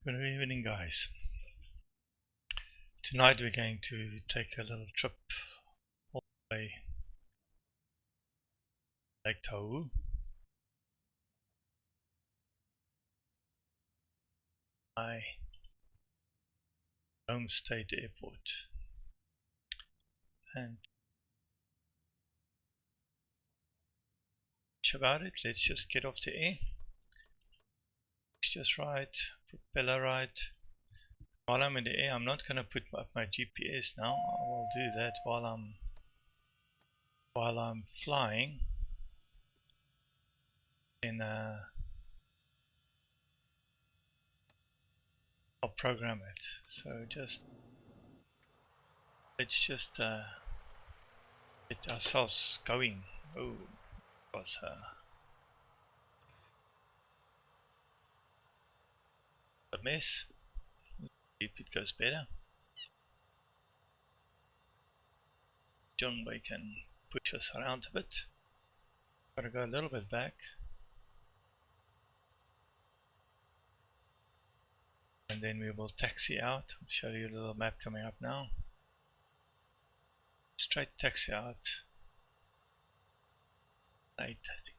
Good evening, guys. Tonight we're going to take a little trip all the way to Lake Tahoe. My home state airport. And about it, let's just get off the air. It's just right, propeller right. While I'm in the air, I'm not going to put up my GPS now. I will do that while I'm flying. And I'll program it. So let's just get ourselves going. Oh, it was a mess. If it goes better. John Way can push us around a bit. Gotta go a little bit back. And then we will taxi out. I'll show you a little map coming up now. Straight taxi out. Late, I think.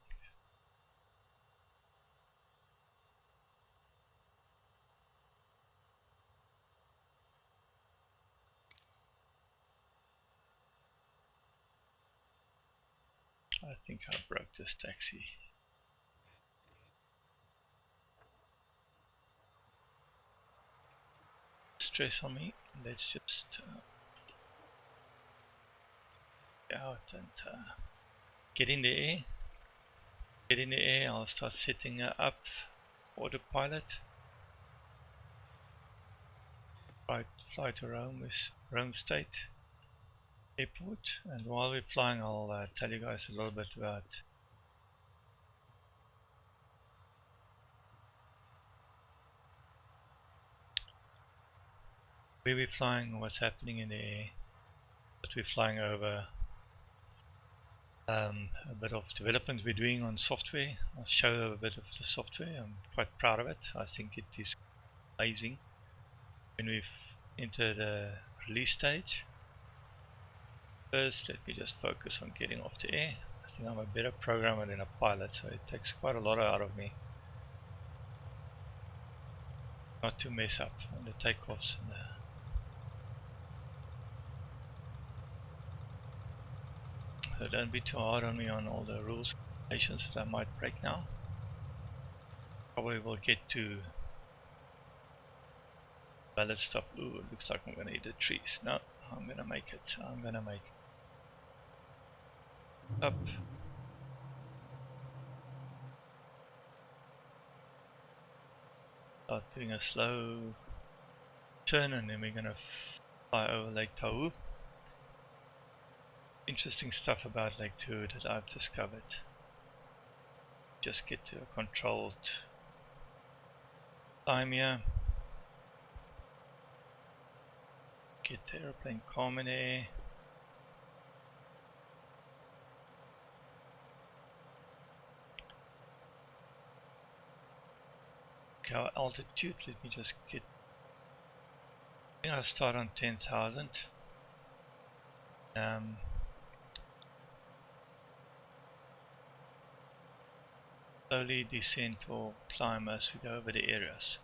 I think I broke this taxi. Stress on me. Let's just get out and get in the air. Get in the air. I'll start setting up autopilot. Right, fly to Rome State Airport. And while we're flying, I'll tell you guys a little bit about where we're flying, what's happening in the air, that we're flying over, a bit of development we're doing on software. I'll show a bit of the software. I'm quite proud of it. I think it is amazing. When we've entered the release stage, first let me just focus on getting off the air. I think I'm a better programmer than a pilot, so it takes quite a lot out of me not to mess up on the takeoffs and so don't be too hard on me on all the rules and regulations that I might break now. Probably will get to valid stop. Ooh, it looks like I'm gonna hit the trees. No, I'm gonna make it. I'm gonna make it. Up. Start doing a slow turn and then we're gonna fly over Lake Tahoe. Interesting stuff about Lake Tahoe that I've discovered. Just get to a controlled climb here. Get the airplane calm in the air. Okay, our altitude, let me just get, I think I'll start on 10,000. Slowly descend or climb as we go over the areas.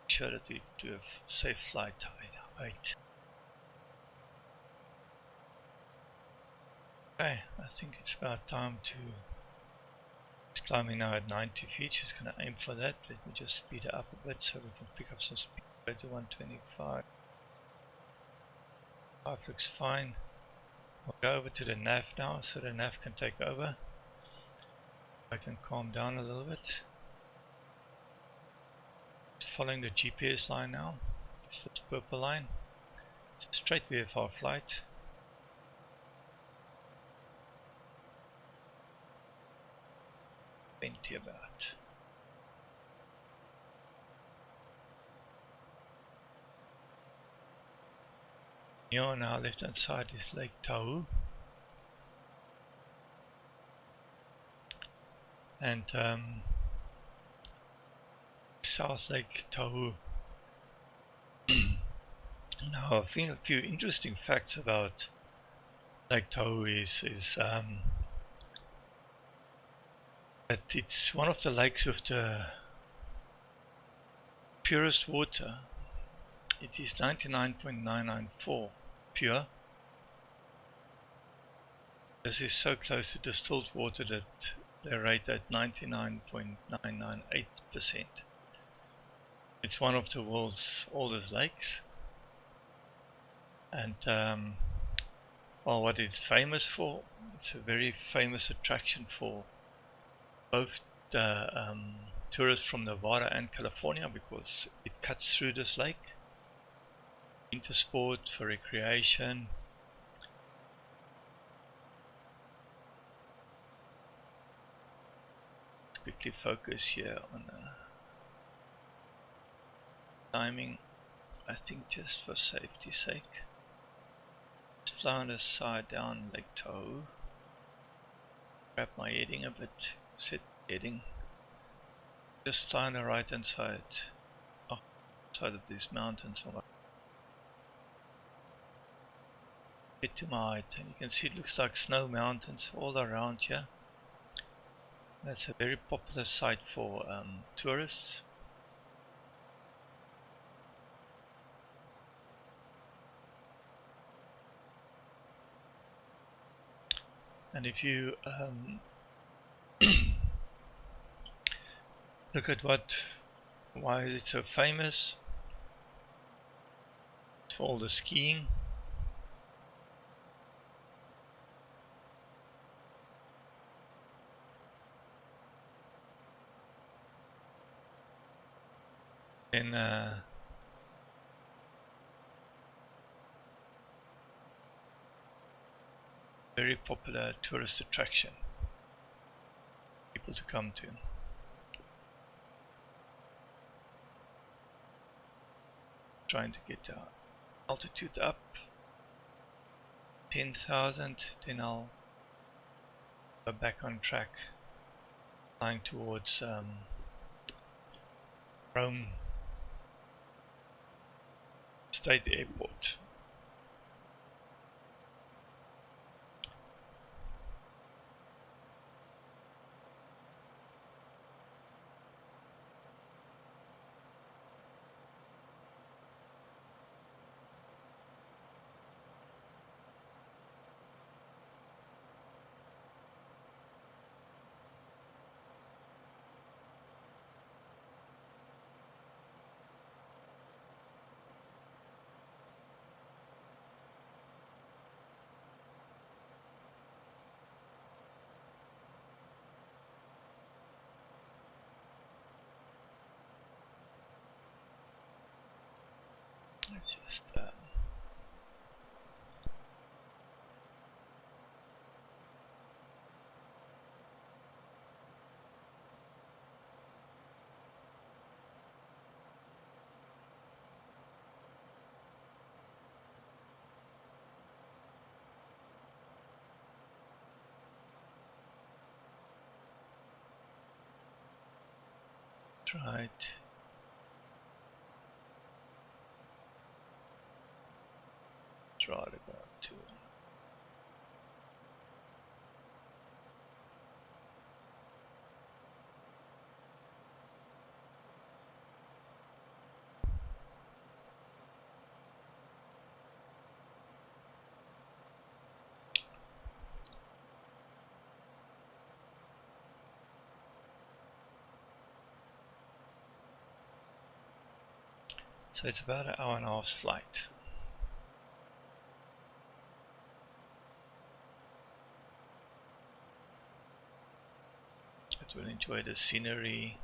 Make sure that we do a safe flight height. Okay, I think it's about time to, it's climbing now at 90 feet, she's going to aim for that. Let me just speed it up a bit so we can pick up some speed. Go to 125. 5 looks fine. We'll go over to the nav now so the nav can take over. I can calm down a little bit. Just following the GPS line now. It's this purple line. It's a straight VFR flight. Plenty about. Here on our left hand side is Lake Tahoe. And South Lake Tahoe. Now, I think a few interesting facts about Lake Tahoe is that it's one of the lakes with the purest water. It is 99.994 pure. This is so close to distilled water that they rate at 99.998%. It's one of the world's oldest lakes, and well, what it's famous for, it's a very famous attraction for both the tourists from Nevada and California, because it cuts through this lake. Winter sport, for recreation. Let's quickly focus here on timing. I think just for safety's sake. Let's fly on the side down Lake Tahoe. Grab my heading a bit. Set heading. Just fly on the right hand side. Oh, side of these mountains. Get to my height, and you can see it looks like snow mountains all around here. That's a very popular site for tourists. And if you look at why is it so famous? It's for all the skiing. Then very popular tourist attraction. People to come to. Trying to get the altitude up 10,000, then I'll go back on track, flying towards Rome State Airport. Let's just try it. Try to go up to so it's about an hour and a half flight. But we'll enjoy the scenery.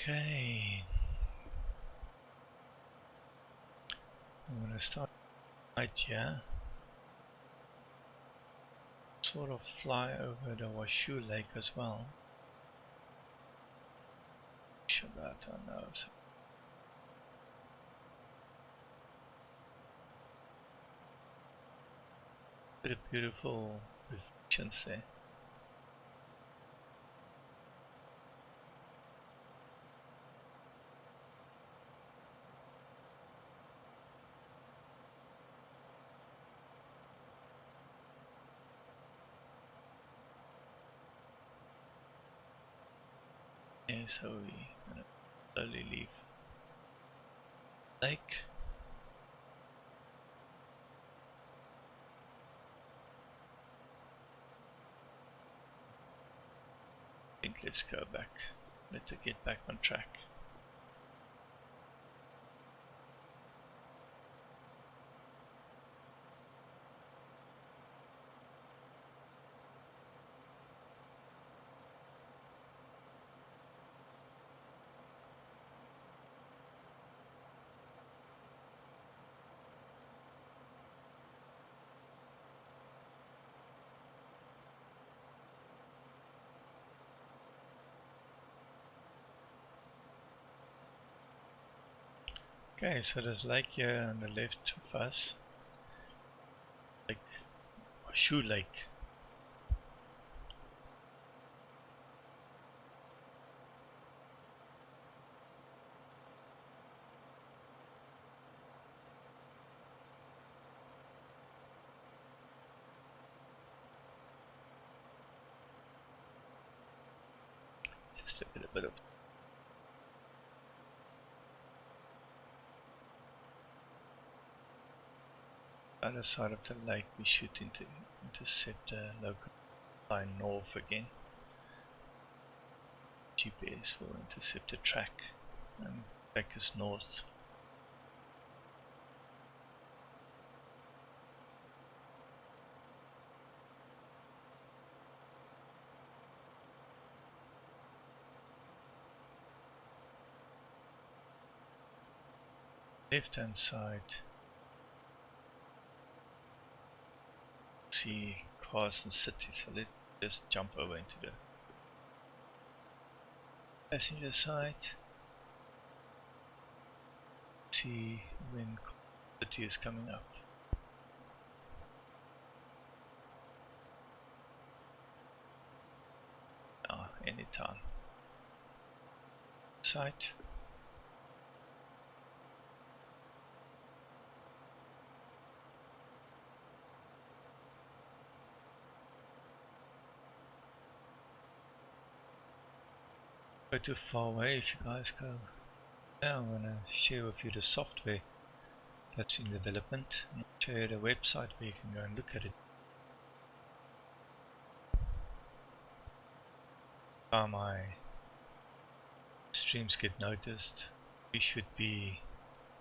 Okay, I'm going to start right here. Sort of fly over the Washoe Lake as well. Should that, I don't know. So bit of beautiful reflections there. Okay, so we're going to slowly leave lake. I think let's go back. Let's get back on track. Okay, so there's lake here on the left of us. Lake, Washoe Lake. Just a bit of other side of the lake. We should intercept the local line north again. GPS will intercept the track and take us north. Left hand side, see Carson City, so let's just jump over into the passenger side. See when Carson City is coming up. Anytime. Site. Go too far away if you guys go. Now I'm gonna share with you the software that's in development and I'll show you the website where you can go and look at it. My streams get noticed. We should be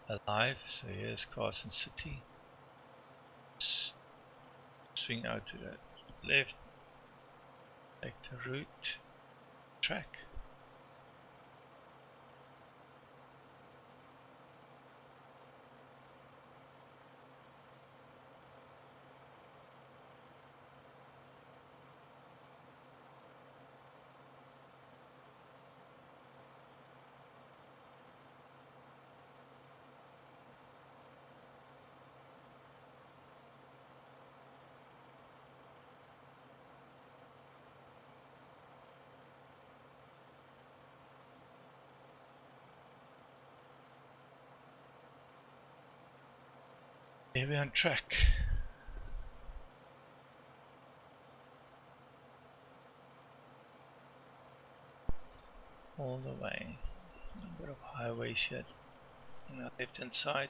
alive. So here's Carson City. Swing out to the left, take the route, track. Here we're on track. All the way. A bit of highway shit on our left hand side.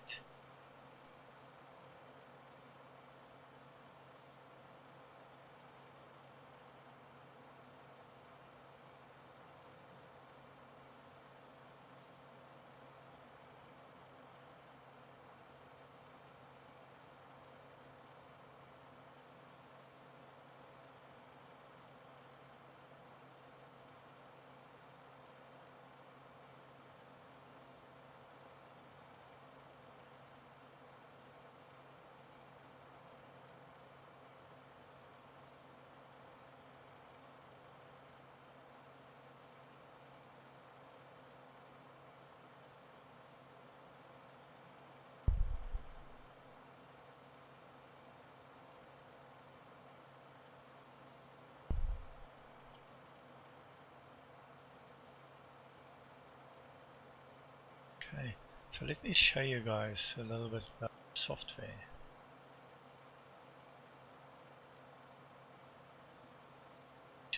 Okay, so let me show you guys a little bit about software.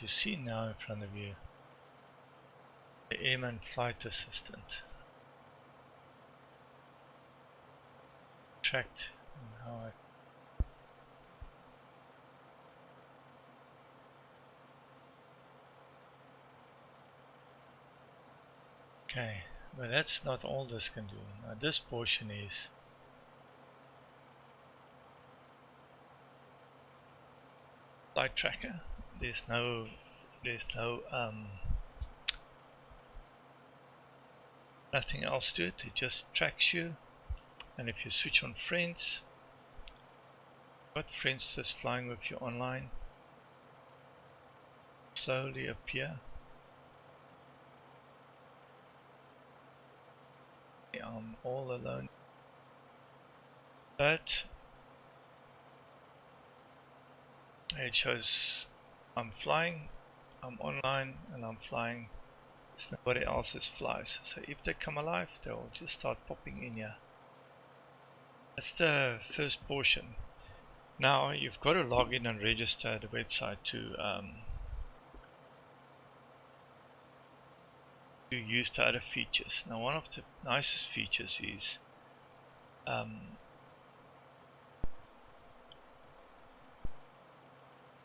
You see now in front of you the Airman Flight Assistant. Tracked how I okay, but that's not all this can do. Now this portion is flight tracker. There's no nothing else to it. It just tracks you, and if you switch on friends, got friends that's flying with you online, slowly appear. I'm all alone, but it shows I'm flying, I'm online, and I'm flying. There's nobody else that flies. So if they come alive, they'll just start popping in here. That's the first portion. Now you've got to log in and register the website to use the other features. Now one of the nicest features is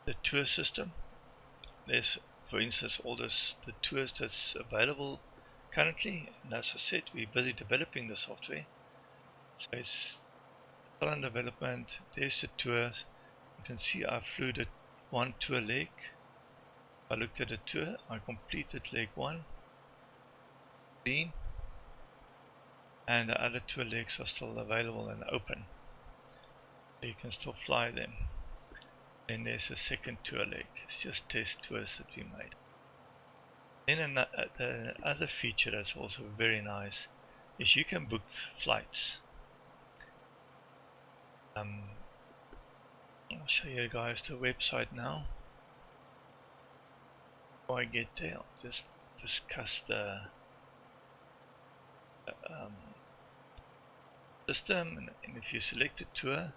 the tour system. There's, for instance, all the tours that's available currently, and as I said, we're busy developing the software, so it's still in development. There's the tours. You can see I flew the one tour leg. I looked at the tour, I completed leg 1, green, and the other two legs are still available and open, so you can still fly them. Then there's a second tour leg. It's just test tours that we made. Then the other feature that's also very nice is you can book flights. I'll show you guys the website now. Before I get there, I'll just discuss the system, and if you select a tour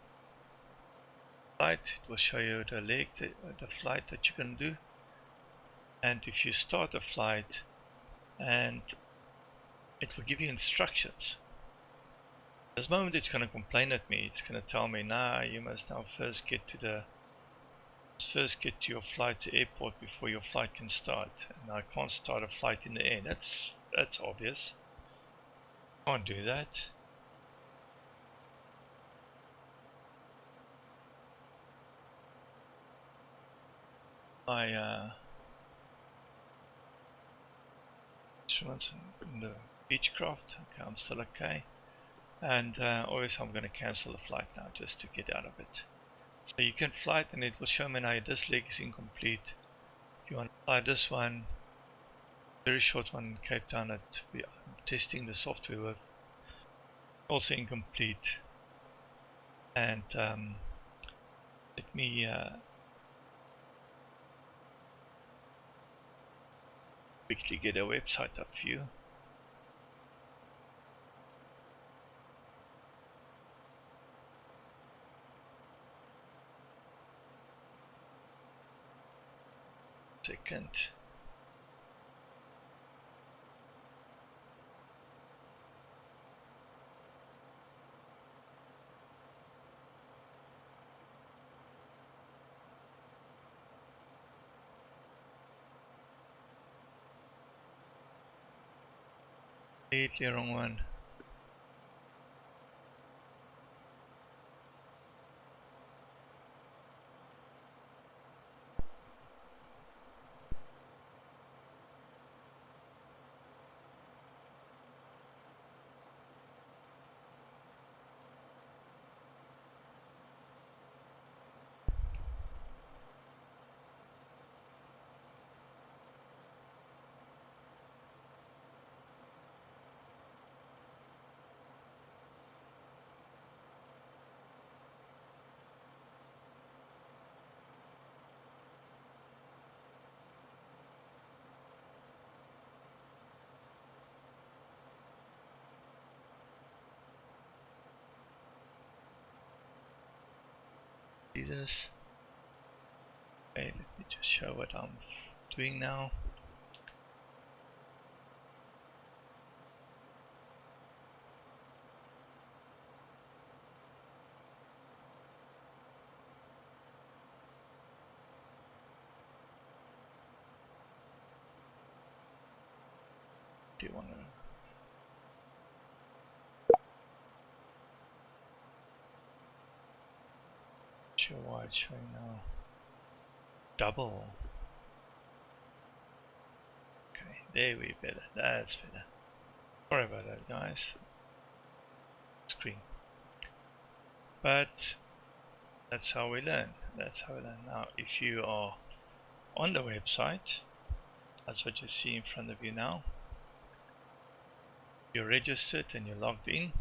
flight, it will show you the leg, the flight that you can do. And if you start a flight, and it will give you instructions. This moment it's going to complain at me. It's going to tell me, nah, you must now first get to your flight to airport before your flight can start. And I can't start a flight in the air. That's obvious. Can't do that. My instruments in the Beechcraft. Okay, I'm still okay. And always I'm going to cancel the flight now just to get out of it. So you can fly it and it will show me now this leg is incomplete. If you want to fly this one, very short one in Cape Town that we are testing the software with, also incomplete. And let me quickly get a website up for you. Second. Completely wrong one. see this. Okay, let me just show what I'm doing now. Do you want to show why it's showing now? Double. Okay, there we better. That's better. Sorry about that, guys. Screen. But that's how we learn. That's how we learn. Now, if you are on the website, that's what you see in front of you now. You're registered and you're logged in.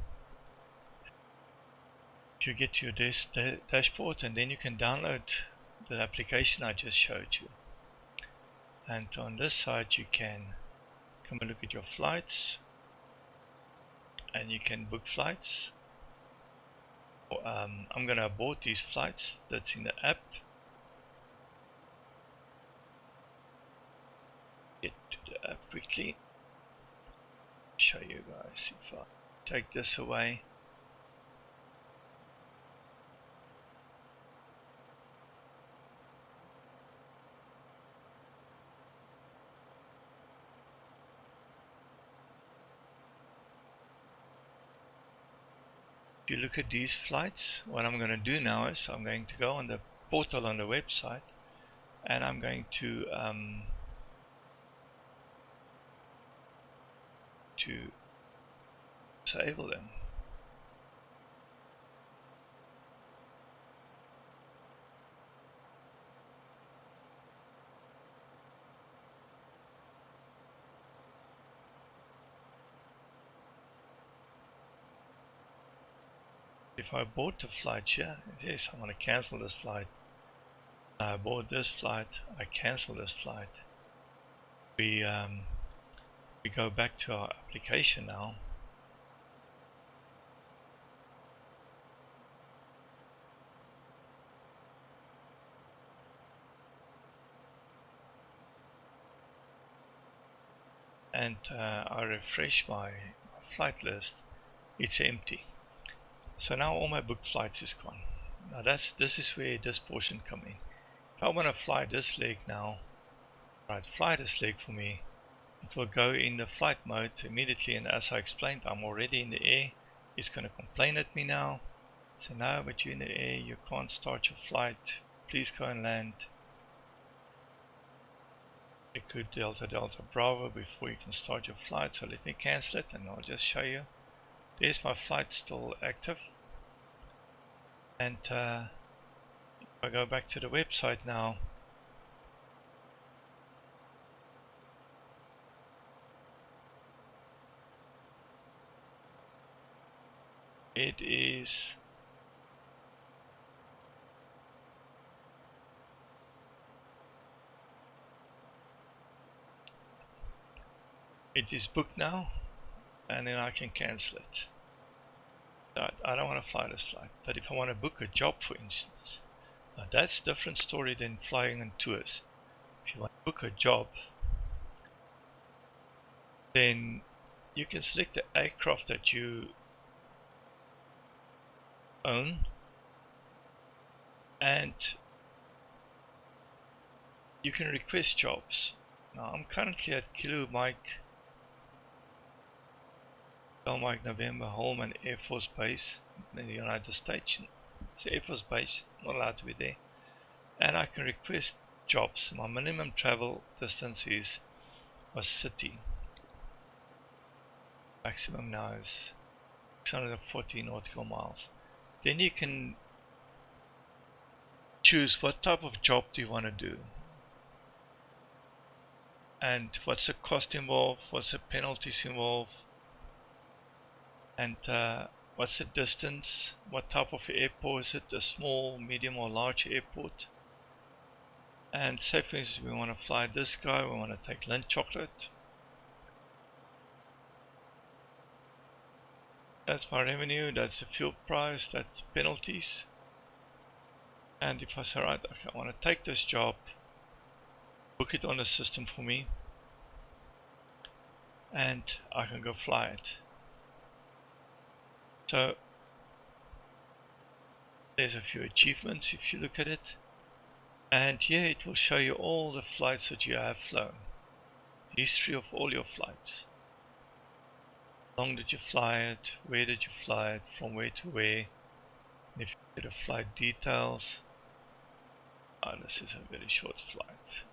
You get to your dashboard, and then you can download the application I just showed you. And on this side you can come and look at your flights, and you can book flights. I'm gonna abort these flights that's in the app. Get to the app quickly. Show you guys if I take this away. If you look at these flights, what I'm going to do now is I'm going to go on the portal on the website, and I'm going to disable them. If I bought the flight here, yes, I want to cancel this flight. I bought this flight, I cancel this flight. We go back to our application now. And I refresh my flight list. It's empty. So now all my booked flights is gone. Now this is where this portion come in. If I want to fly this leg now, right, fly this leg for me, it will go in the flight mode immediately, and as I explained, I'm already in the air. It's going to complain at me now. So now, but you're in the air, you can't start your flight. Please go and land. It could Delta Delta Bravo before you can start your flight. So let me cancel it, and I'll just show you. There's my flight still active. And if I go back to the website now, it is booked now, and then I can cancel it. I don't want to fly this flight, but if I want to book a job, for instance, now that's a different story than flying on tours. If you want to book a job, then you can select the aircraft that you own, and you can request jobs. Now I'm currently at Kilo Mike November Holman Air Force Base in the United States. It's Air Force Base, not allowed to be there. And I can request jobs. My minimum travel distance is a city. Maximum now is 640 nautical miles. Then you can choose what type of job do you want to do, and what's the cost involved, what's the penalties involved, and what's the distance, what type of airport is it, a small, medium or large airport. And say for instance we want to fly this guy, we want to take Lindt chocolate. That's my revenue, that's the fuel price, that's penalties. And if I say, right, okay, I want to take this job, book it on the system for me, and I can go fly it. So there's a few achievements if you look at it, and here it will show you all the flights that you have flown, history of all your flights. How long did you fly it, where did you fly it, from where to where, and if you get a flight details. This is a very short flight.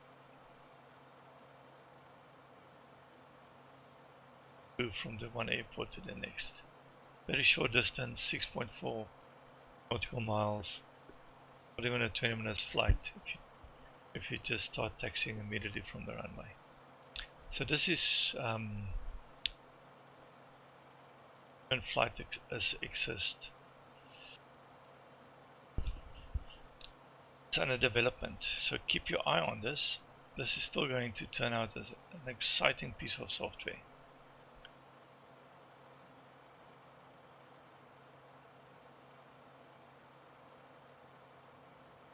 Move from the one airport to the next. Very short distance, 6.4 nautical miles, not even a 20 minutes flight if you just start taxiing immediately from the runway. So this is when flight exist. It's under development, so keep your eye on this. This is still going to turn out as an exciting piece of software.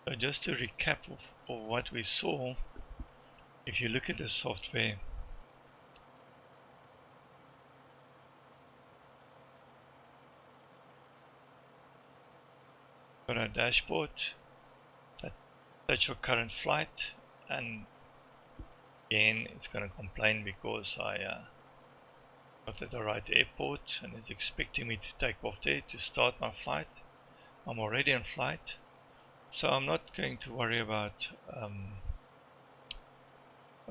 So just to recap of what we saw, if you look at the software, got a dashboard, that's your current flight, and again it's going to complain because I not at the right airport and it's expecting me to take off there to start my flight. I'm already in flight, so I'm not going to worry about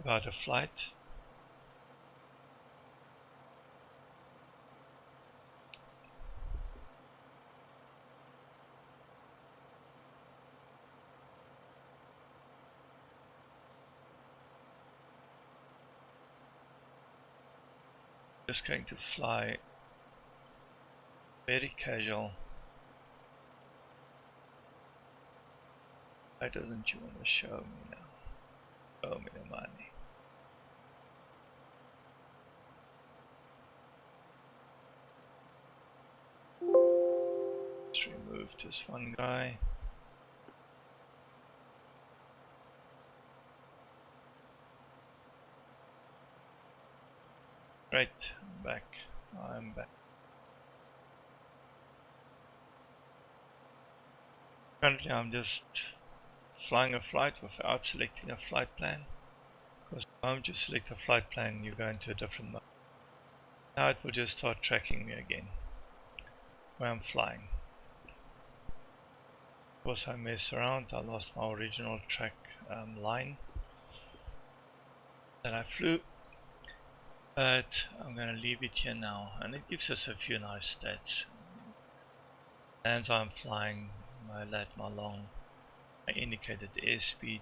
a flight. Just going to fly very casual. Why doesn't you want to show me now? Show me the money. Let's remove this one guy. Right, I'm back. Currently I'm just flying a flight without selecting a flight plan, because the moment you select a flight plan you go into a different mode. Now it will just start tracking me again where I'm flying. Of course I messed around, I lost my original track line that I flew, but I'm going to leave it here now, and it gives us a few nice stats. As I'm flying, my lat, my long, I indicated the airspeed,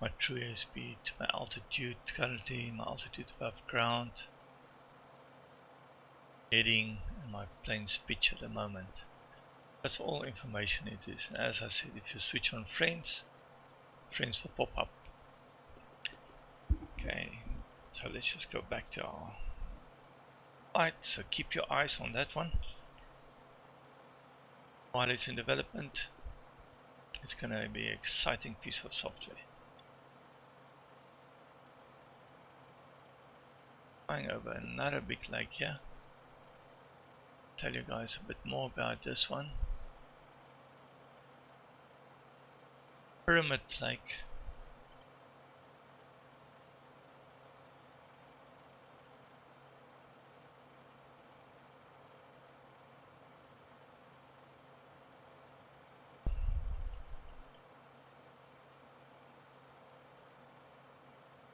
my true airspeed, my altitude, currently my altitude above ground, heading, and my plane's pitch at the moment. That's all information it is. And as I said, if you switch on friends will pop up. Okay, so let's just go back to our flight. So keep your eyes on that one. While it's in development, it's going to be an exciting piece of software. Flying over another big lake here. Tell you guys a bit more about this one. Pyramid Lake.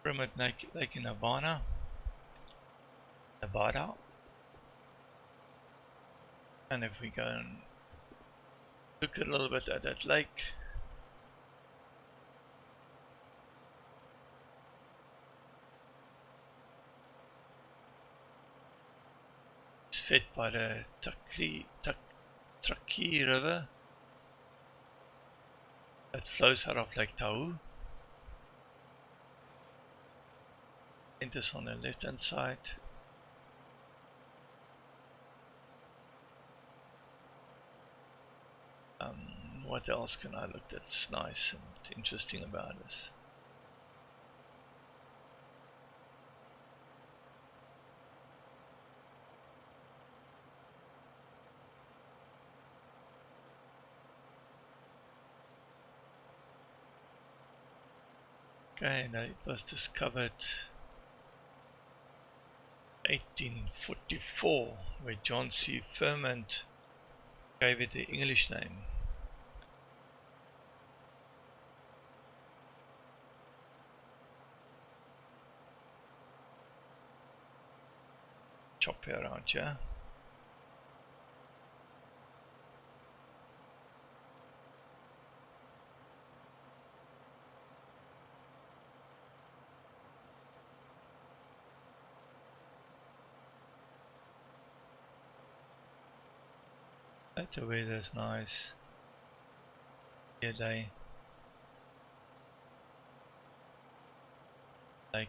Pyramid Lake in Nevada. And if we go and look a little bit at that lake, it's fed by the Truckee River that flows out of Lake Tahoe. Enters on the left hand side. What else can I look that's nice and interesting about this? Okay, now it was discovered 1844, where John C. Firmant gave it the English name. Choppy around here. The weather's nice. Clear day. Lake.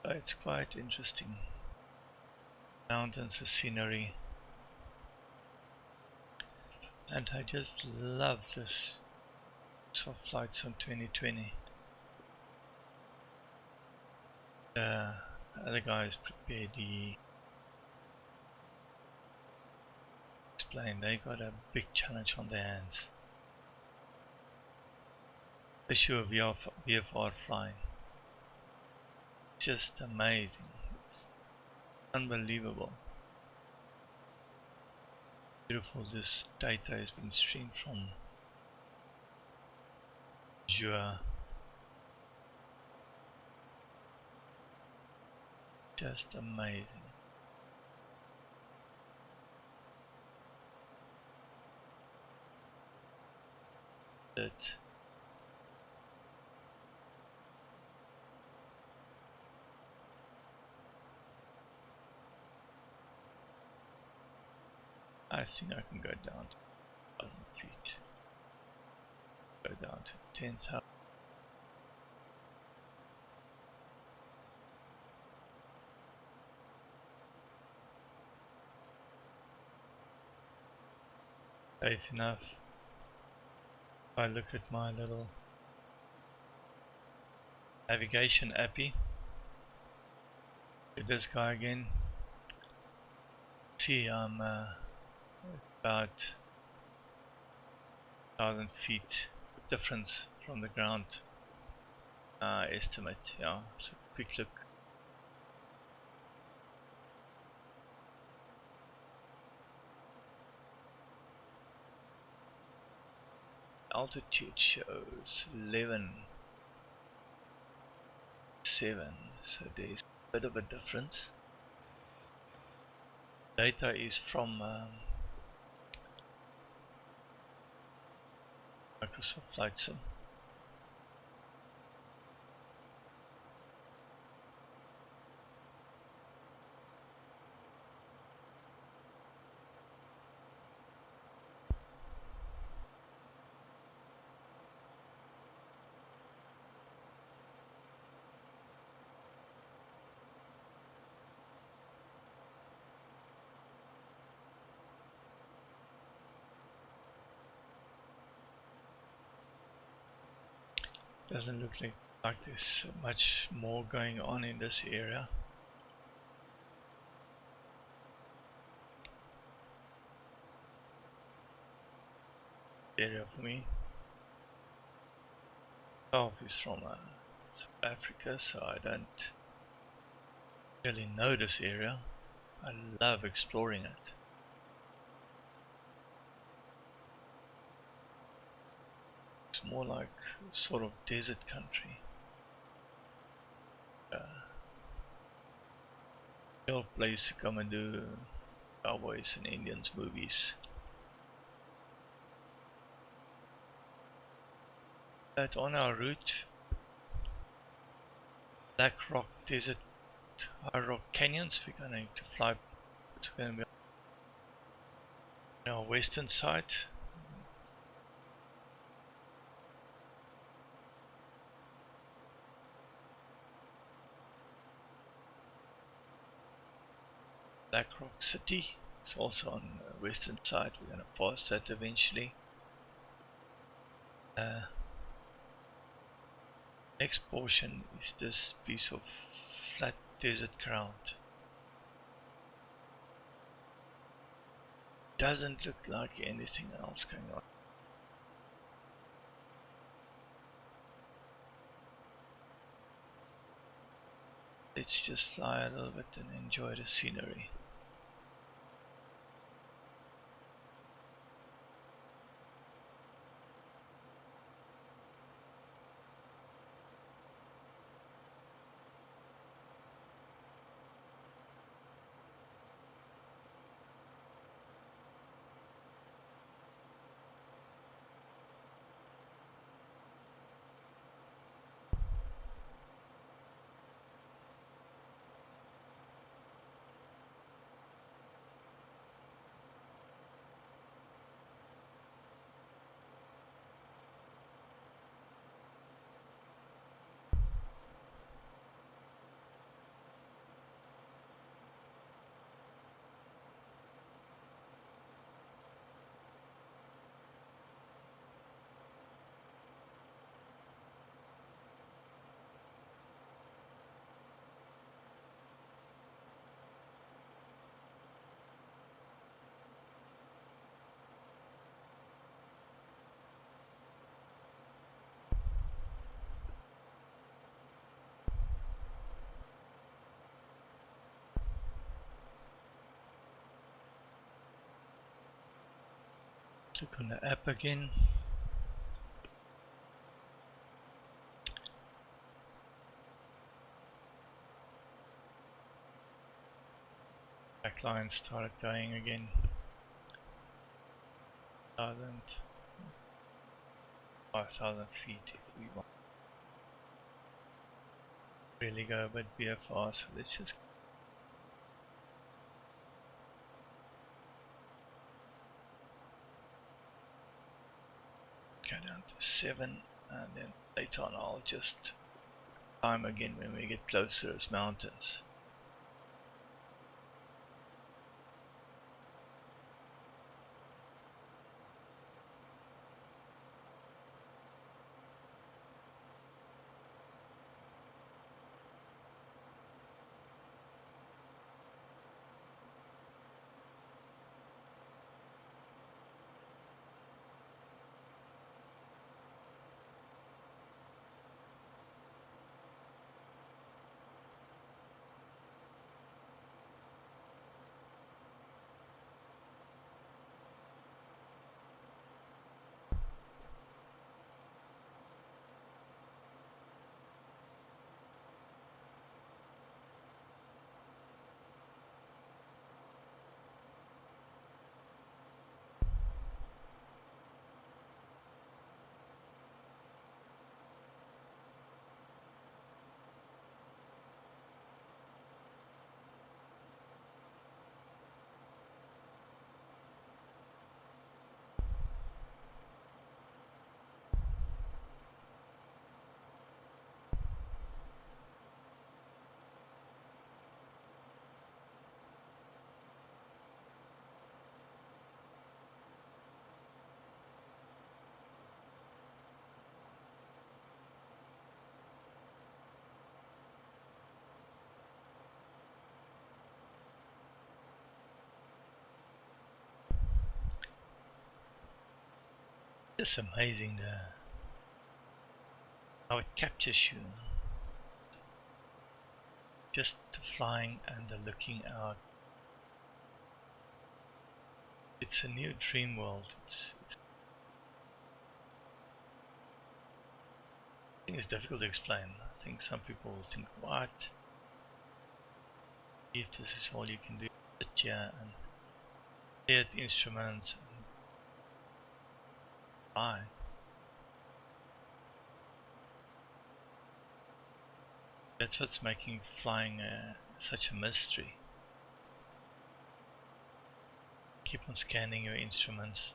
So it's quite interesting. Mountains, the scenery. And I just love this soft lights on 2020. The other guys prepared the explain they got a big challenge on their hands. Issue of VFR flying. Just amazing. Unbelievable. Beautiful this data has been streamed from Azure. Just amazing. That I think I can go down to 1,000 feet. Go down to 10,000. Safe enough. If I look at my little navigation appy, with this guy again, see I'm about 1,000 feet difference from the ground estimate. Yeah, so quick look. Altitude shows 11.7, so there's a bit of a difference. Data is from Microsoft Flight Sim. Doesn't look like there's much more going on in this area. Area for me. South is from South Africa, so I don't really know this area. I love exploring it. It's more like sort of desert country. Real place to come and do cowboys and Indians movies. But on our route, Black Rock Desert, High Rock Canyons, we're going to fly. It's going to be our western side. Black Rock City is also on the western side. We're going to pass that eventually. Next portion is this piece of flat desert ground. Doesn't look like anything else going on. Let's just fly a little bit and enjoy the scenery. Click on the app again. Backline started going again. 5,000 feet if we want. Really go a bit VFR, so let's just go down to 7, and then later on I'll just climb again when we get closer to those mountains. It's amazing how it captures you. Just the flying and the looking out. It's a new dream world. I think it's difficult to explain. I think some people will think, what? If this is all you can do, sit here and play the instruments and fly. That's what's making flying such a mystery. Keep on scanning your instruments.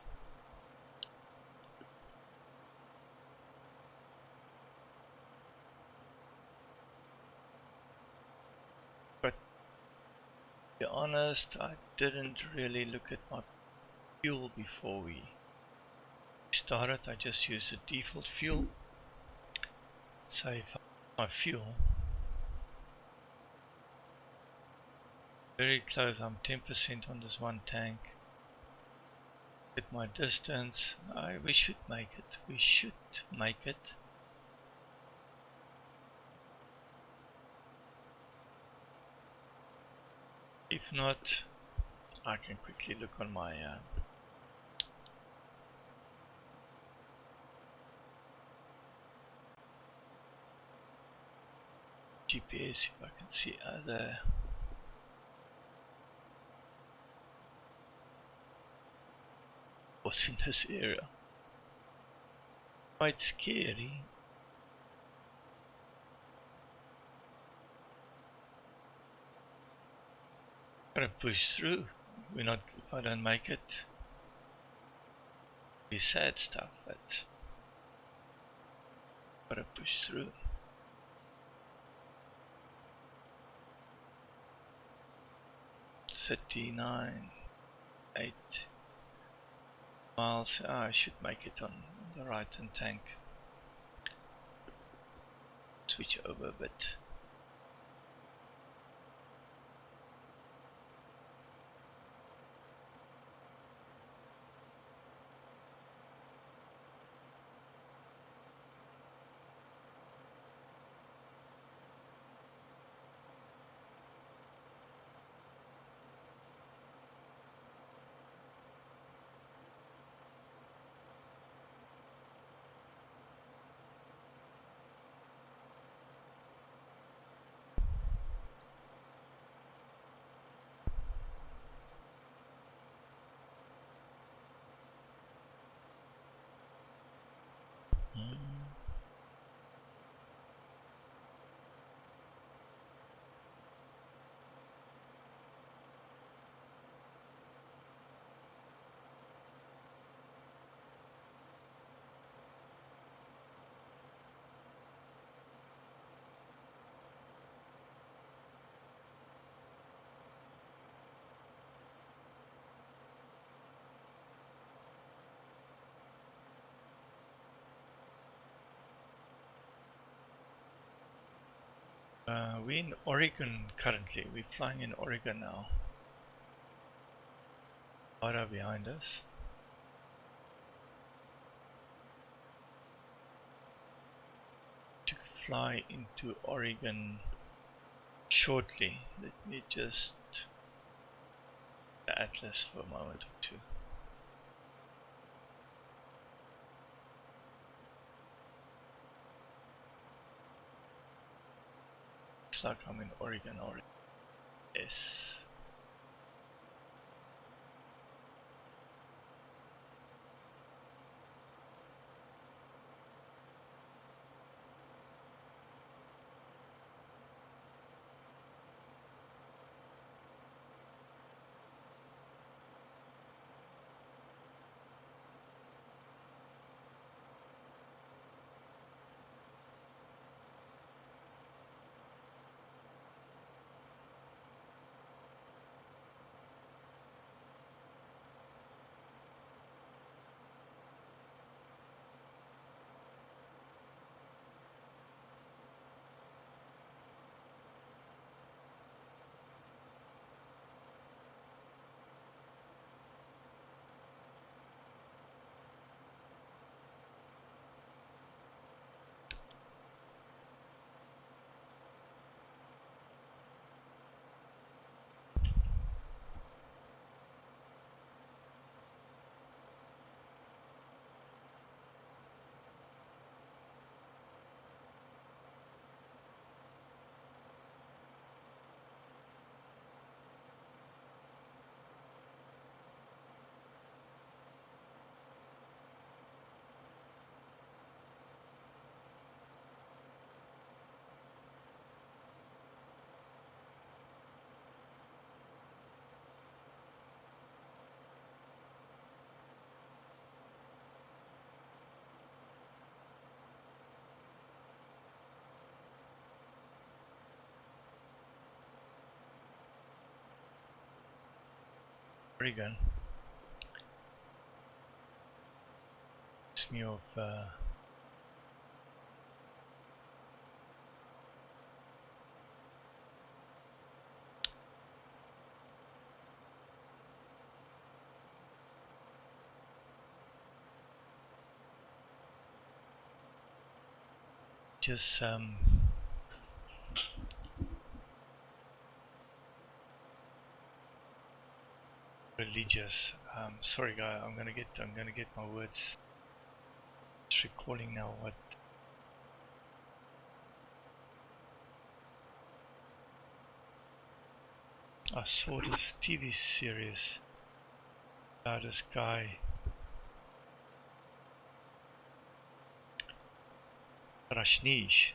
But to be honest, I didn't really look at my fuel before we started. I just used the default fuel. So if my fuel very close, I'm 10% on this one tank. At my distance, we should make it. We should make it. If not, I can quickly look on my GPS if I can see other what's in this area. Quite scary. Gotta push through. We're not. If I don't make it, be sad stuff. But gotta push through. 39, 8 miles. I should make it on the right hand tank. Switch over a bit. We're in Oregon currently. We're flying in Oregon now. Radar behind us. To fly into Oregon shortly. Let me just the Atlas for a moment or two. Looks like I'm in Oregon already. Yes. Oregon. It's me of just religious. Sorry, guy. I'm gonna get my words. Just recalling now what. I saw this TV series about this guy, Rajneesh.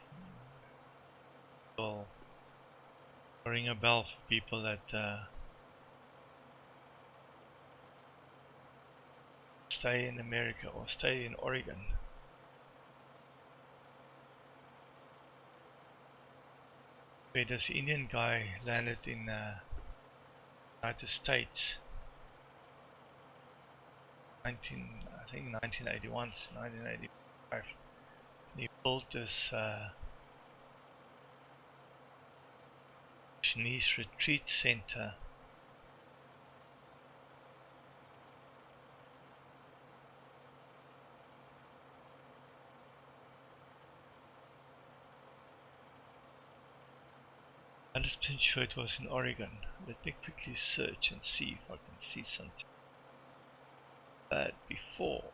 Will ring a bell for people that stay in America or stay in Oregon. Where this Indian guy landed in United States, I think 1981 to 1985. He built this Chinese retreat center. I'm 100% sure it was in Oregon. Let me quickly search and see if I can see something. But before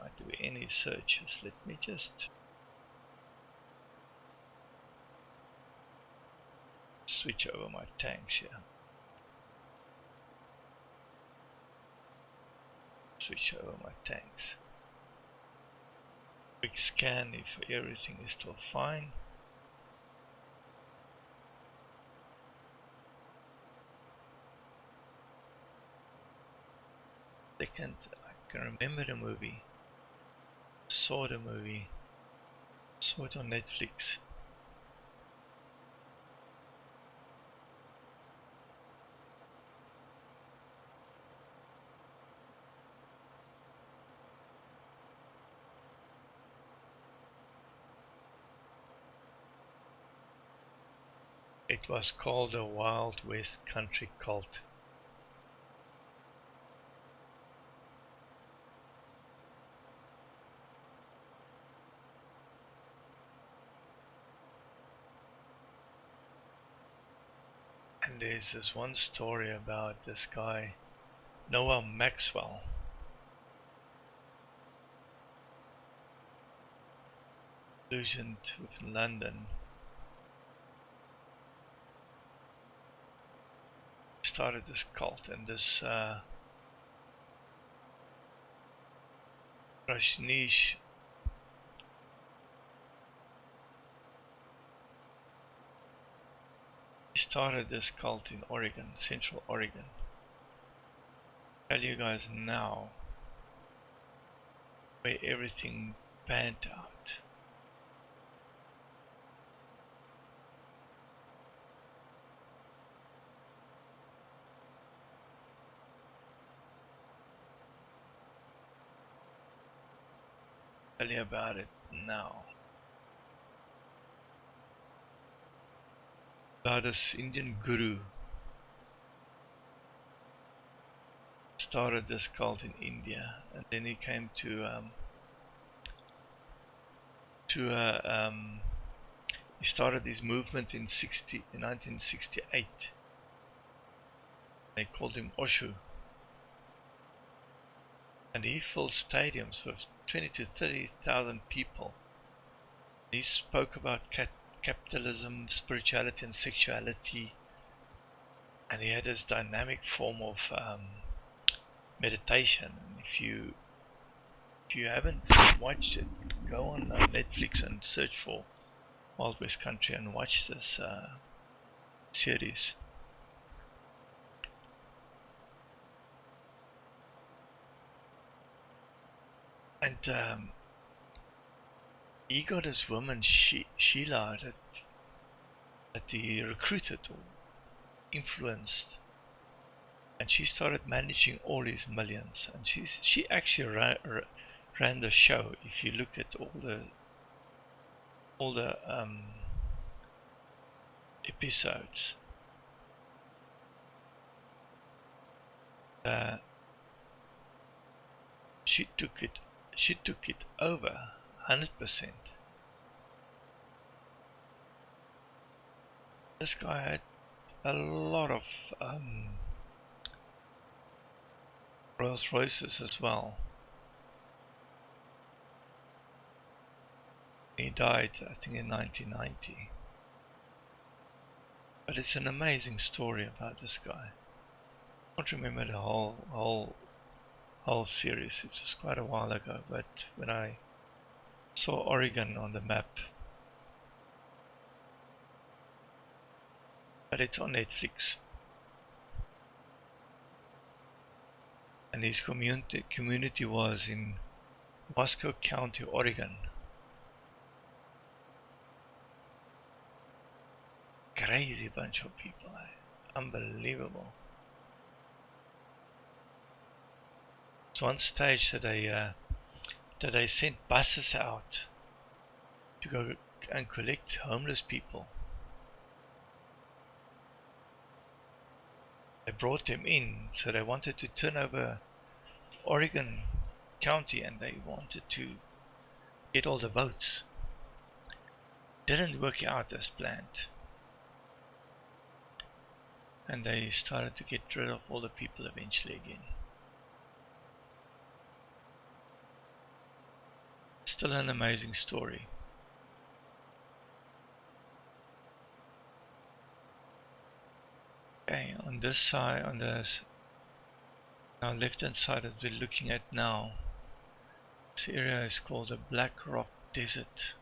I do any searches, let me just switch over my tanks here. Switch over my tanks. Quick scan if everything is still fine. Second, I can remember the movie. Saw the movie. Saw it on Netflix. It was called a Wild West Country Cult. And there's this one story about this guy, Noah Maxwell. Illusioned with London. Started this cult, and this Rajneesh started this cult in Oregon, Central Oregon. I'll tell you guys now where everything panned out. Tell you about it now. About this Indian guru started this cult in India, and then he came to he started his movement in 1968. They called him Osho, and he filled stadiums with 20 to 30,000 people. He spoke about capitalism, spirituality and sexuality, and he had this dynamic form of meditation. And if you haven't watched it, go on Netflix and search for Wild West Country and watch this series. And he got this woman Sheila that he recruited or influenced, and she started managing all these millions. And she actually ran the show. If you look at all the episodes, she took it over 100%. This guy had a lot of Rolls Royces as well. He died, I think, in 1990. But it's an amazing story about this guy. I don't remember the whole series. It was quite a while ago, but when I saw Oregon on the map, but it's on Netflix, and his community was in Wasco County, Oregon. Crazy bunch of people, unbelievable. It's one stage that they sent buses out to go and collect homeless people. They brought them in, so they wanted to turn over Oregon County, and they wanted to get all the votes. Didn't work out as planned, and they started to get rid of all the people eventually again. Still an amazing story. Okay, on this side, on the left hand side that we're looking at now, this area is called the Black Rock Desert.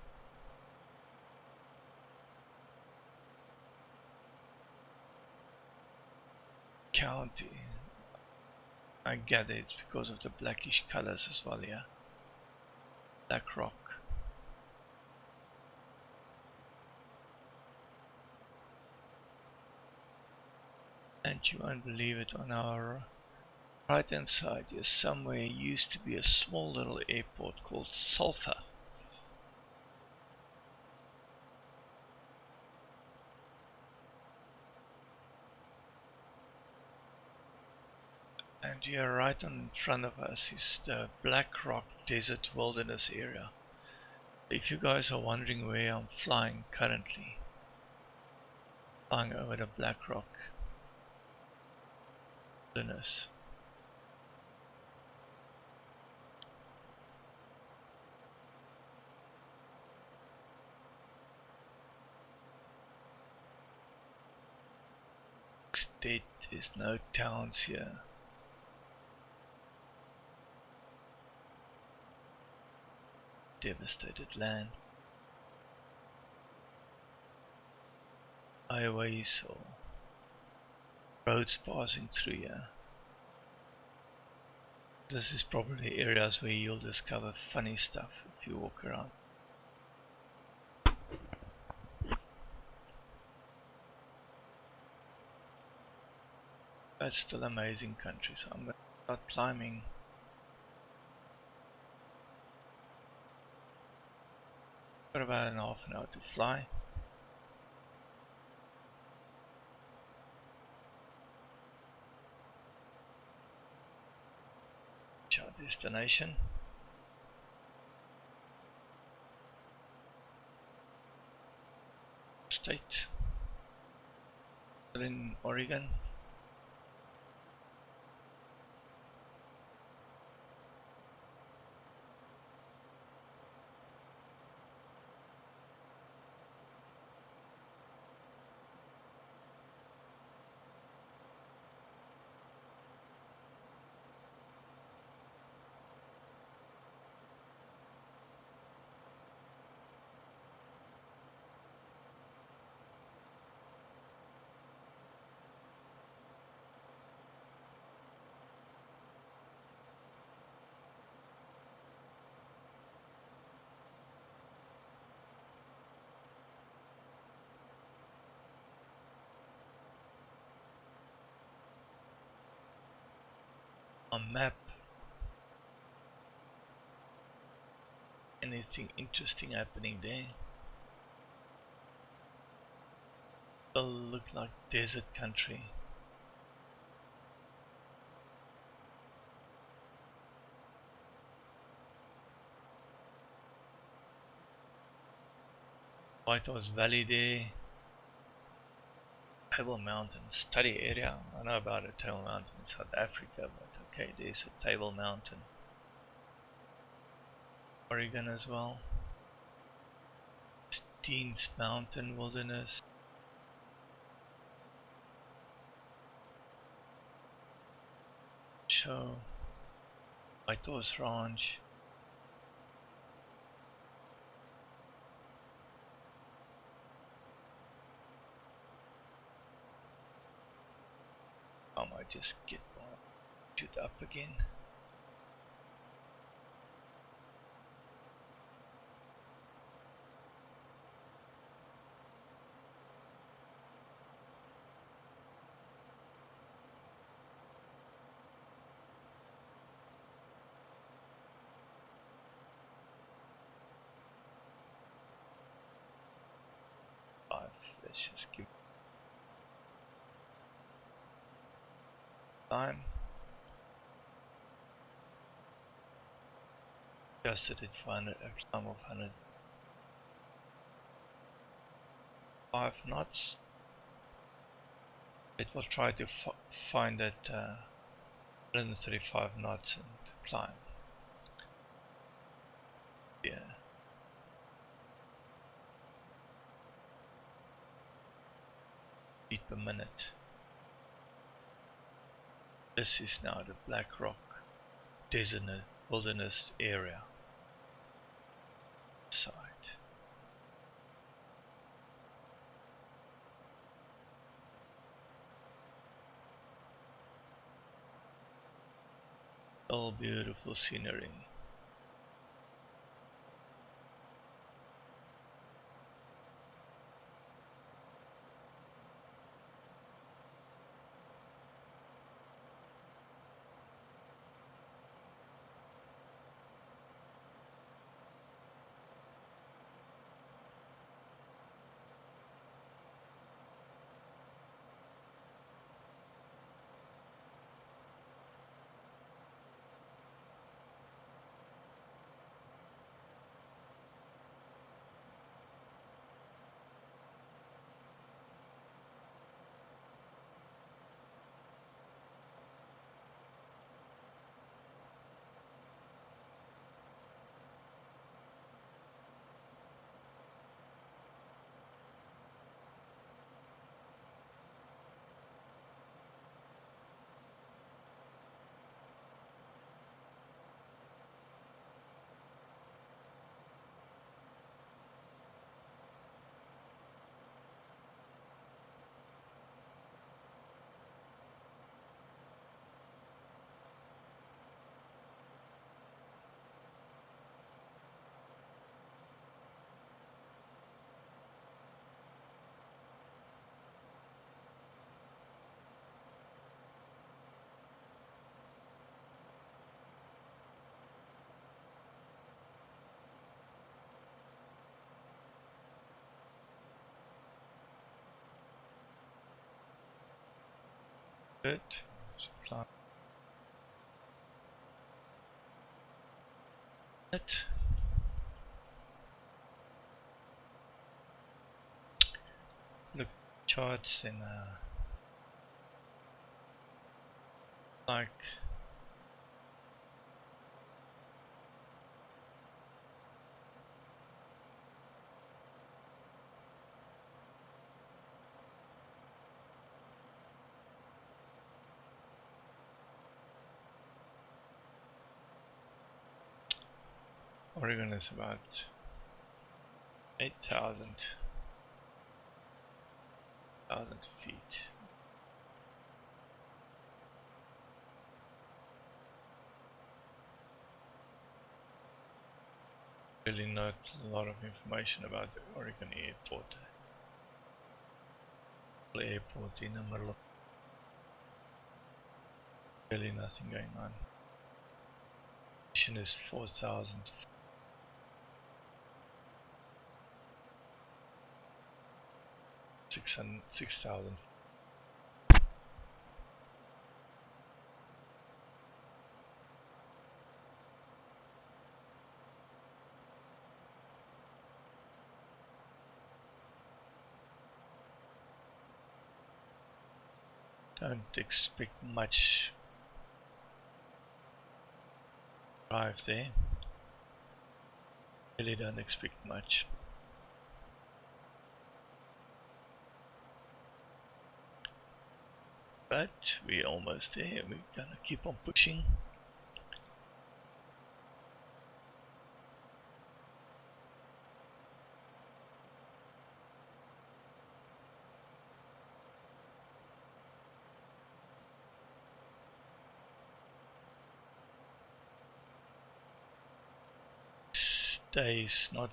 County. I gather it's because of the blackish colors as well, yeah. Black Rock. And you won't believe it, on our right hand side is somewhere used to be a small little airport called Sulphur. And here right in front of us is the Black Rock Desert Wilderness area. If you guys are wondering where I'm flying currently, flying over the Black Rock Wilderness. State, there's no towns here. Devastated land. Highways or roads passing through here. This is probably areas where you'll discover funny stuff if you walk around. That's still amazing country, so I'm going to start climbing. Got about half an hour to fly. Reach our destination. State. Still in Oregon. On map, anything interesting happening there? Still look like desert country. White Horse Valley there. Table Mountain study area. I know about a Table Mountain in South Africa, but okay, there's a Table Mountain. Oregon as well. Steens Mountain Wilderness. Show. White Horse Ranch. I might just get my shoot up again. Let's just give time. Adjusted it for a climb of 105 knots. It will try to find that 135 knots and climb. Yeah. Feet per minute. This is now the Black Rock Desert Wilderness area. Side. All beautiful scenery. Good. Climb it. Look charts in like Oregon is about 8,000 feet. Really not a lot of information about the Oregon airport. The airport in the middle of Really nothing going on. Mission is 4,000. 6,000. Don't expect much drive there. Really don't expect much. But we're almost there. We're gonna keep on pushing. Days not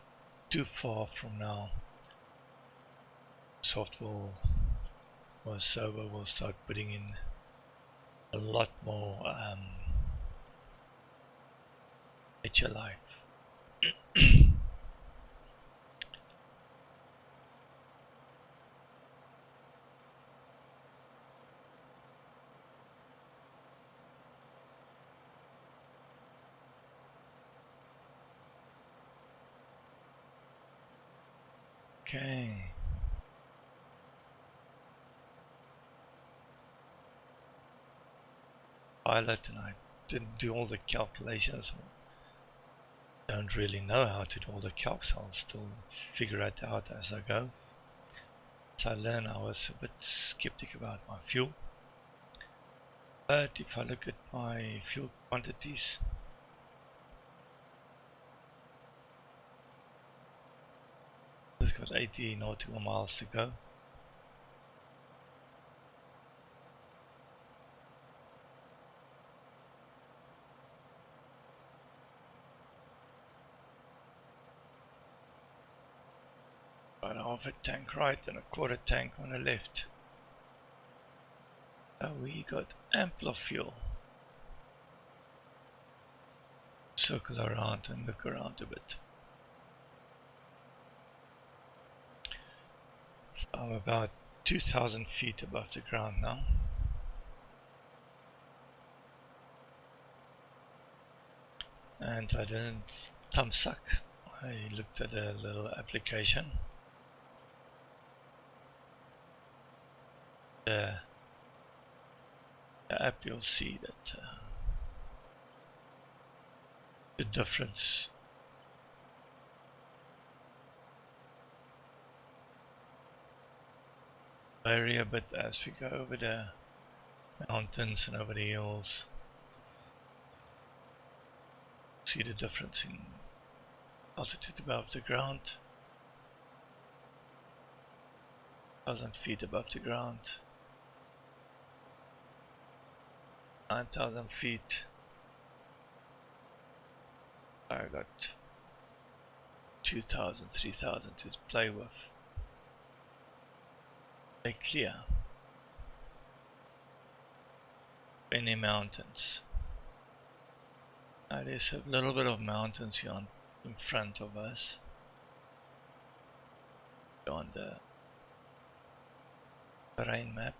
too far from now. Software or server will start putting in a lot more HLI. Okay. Pilot, and I didn't do all the calculations. Don't really know how to do all the calcs. I'll still figure it out as I go. As I learn, I was a bit skeptic about my fuel. But if I look at my fuel quantities, it's got 80 nautical miles to go. Got half a tank right and a quarter tank on the left. So we got ample of fuel. Circle around and look around a bit. So I'm about 2,000 feet above the ground now. And I didn't thumb suck. I looked at a little application. The app, you'll see that the difference vary a bit as we go over the mountains and over the hills. See the difference in altitude above the ground. 1,000 feet above the ground. 9,000 feet. I got 2,000, 3,000 to play with. They're clear. Many mountains. Now there's a little bit of mountains here in front of us. On the terrain map.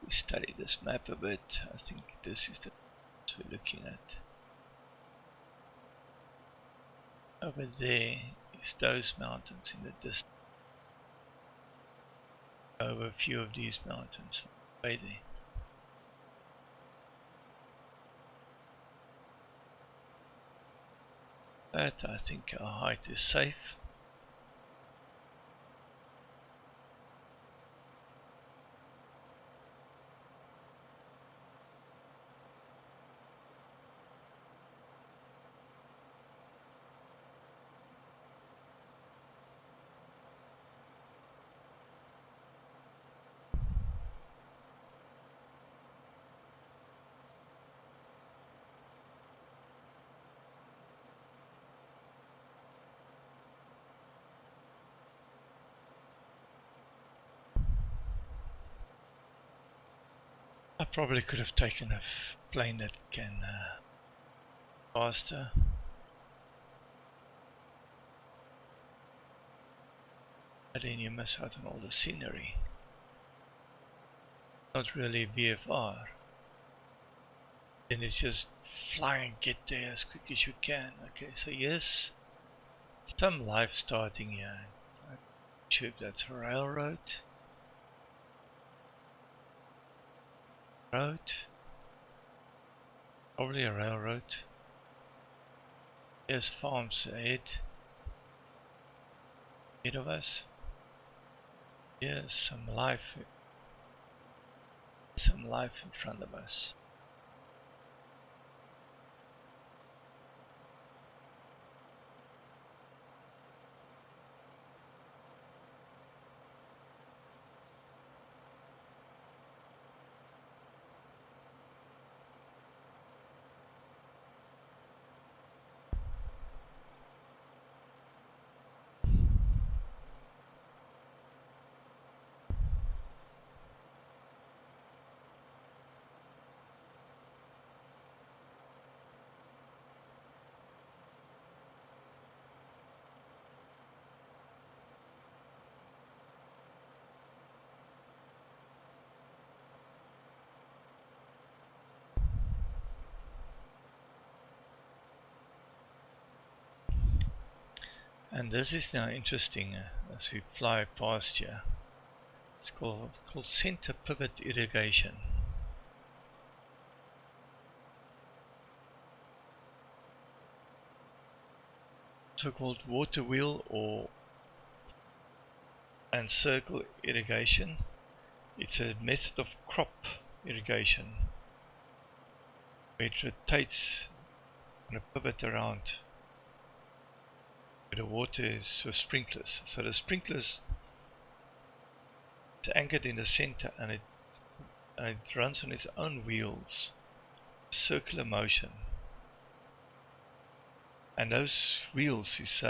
We study this map a bit. I think this is the what we're looking at. Over there is those mountains in the distance. Over a few of these mountains. Right there. But I think our height is safe. I probably could have taken a plane that can faster. But then you miss out on all the scenery. Not really VFR. Then it's just fly and get there as quick as you can. Okay, so yes, some life starting here. I'm not sure if that's a railroad. Probably a railroad. There's farms ahead of us. Yes, some life in front of us. And this is now interesting as we fly past here. It's called center pivot irrigation. So-called water wheel and circle irrigation. It's a method of crop irrigation where it rotates on a pivot around where the water is for sprinklers. So the sprinklers is anchored in the center and it runs on its own wheels, circular motion. And those wheels is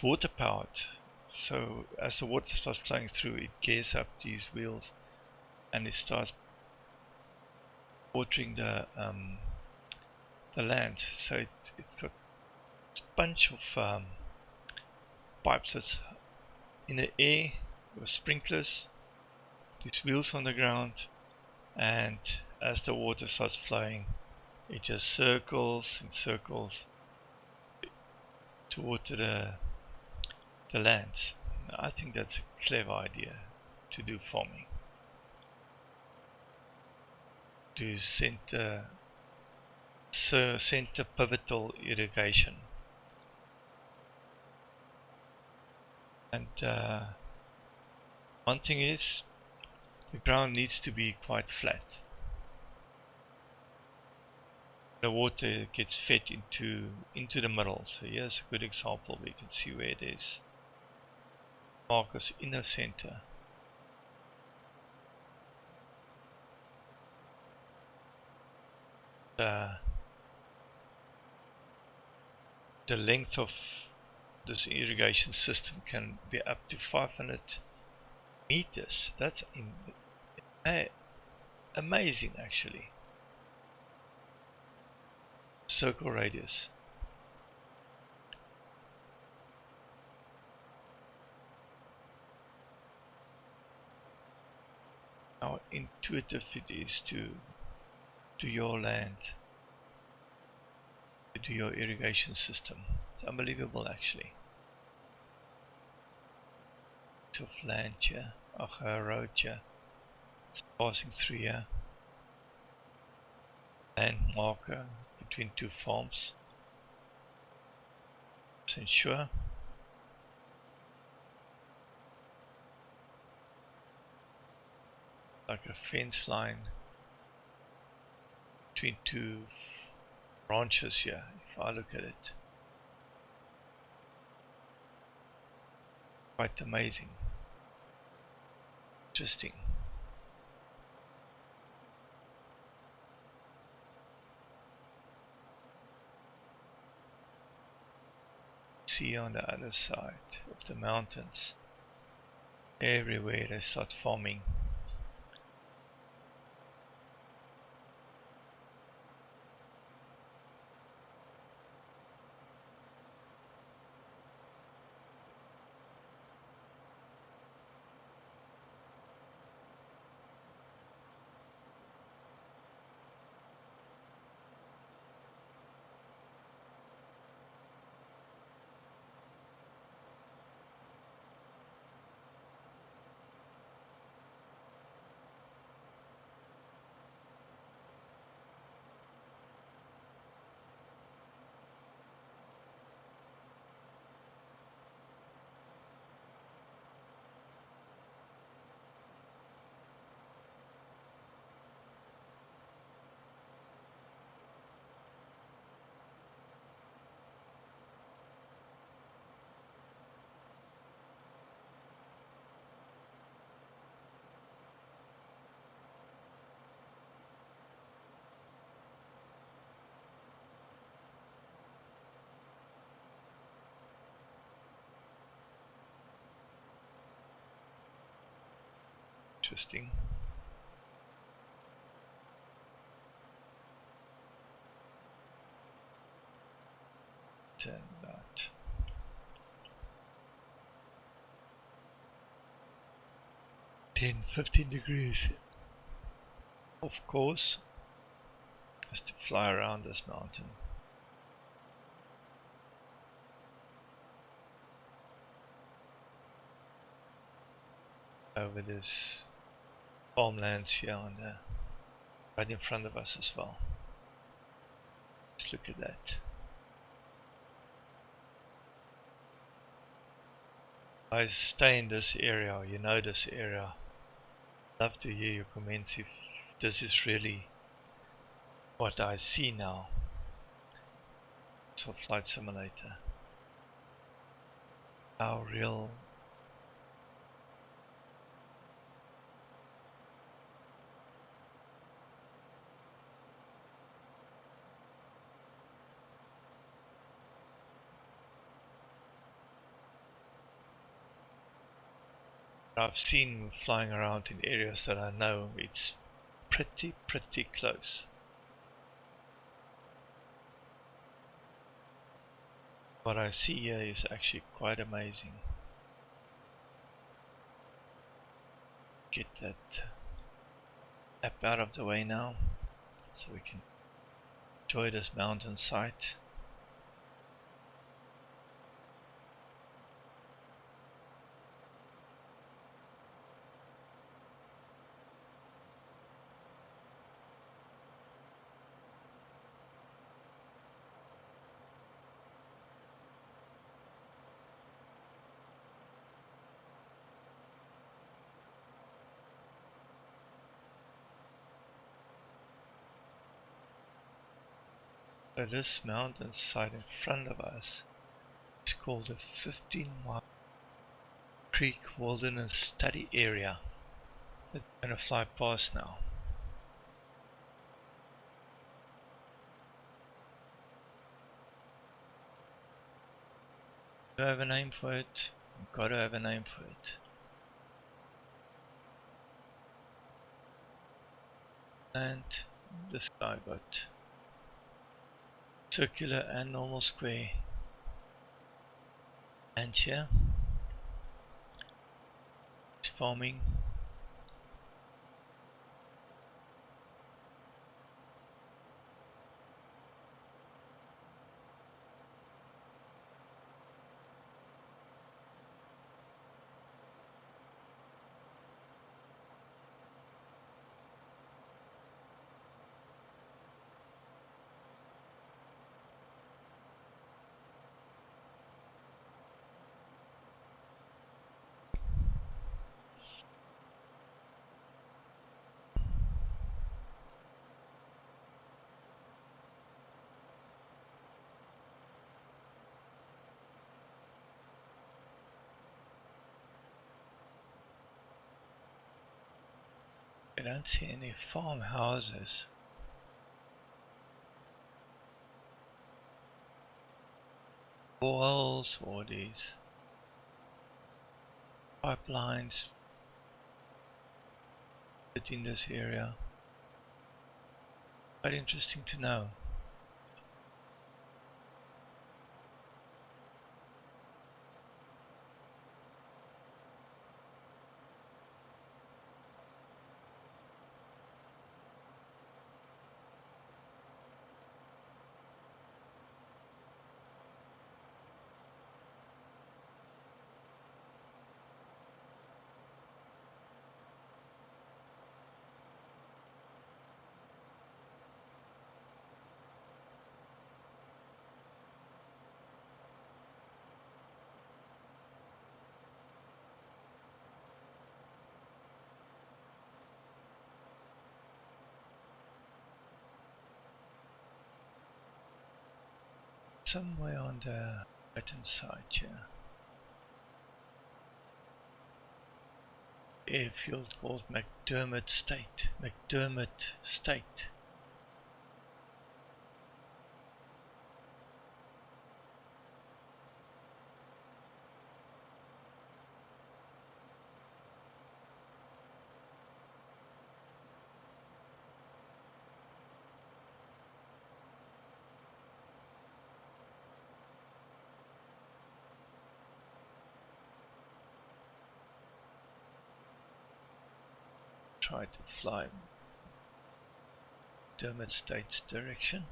water powered. So as the water starts flowing through, it gears up these wheels and it starts watering the land. So it's got a bunch of pipes that's in the air with sprinklers, these wheels on the ground, and as the water starts flowing, it just circles and circles to water the lands. I think that's a clever idea to do farming. To center pivotal irrigation. And one thing is, the ground needs to be quite flat. The water gets fed into the middle. So here's a good example where you can see where it is. Markers in the center. The length of this irrigation system can be up to 500 meters. That's amazing, actually. Circle radius. How intuitive it is to your land, to your irrigation system. It's unbelievable, actually. Piece of land here, a road here, it's passing through here. Land marker between two farms. To ensure like a fence line between two branches here, if I look at it. Quite amazing. Interesting. See on the other side of the mountains, everywhere they start farming. Interesting. Turn about 10-15 degrees. Of course, just to fly around this mountain. Over this farmlands here on the right in front of us as well. Let's look at that. I stay in this area, you know this area. Love to hear your comments if this is really what I see now. So Flight Simulator. How real. I've seen flying around in areas that I know it's pretty close. What I see here is actually quite amazing. Get that app out of the way now so we can enjoy this mountain sight. So this mountain site in front of us is called the 15-mile Creek Wilderness Study Area. We're going to fly past now. Do I have a name for it? I've got to have a name for it. And this guy got circular and normal square. And here it's farming. I don't see any farmhouses. Walls or these pipelines in this area. Quite interesting to know. Somewhere on the right hand side here. Airfield called McDermott State. McDermott State. try to fly Dermot State's direction.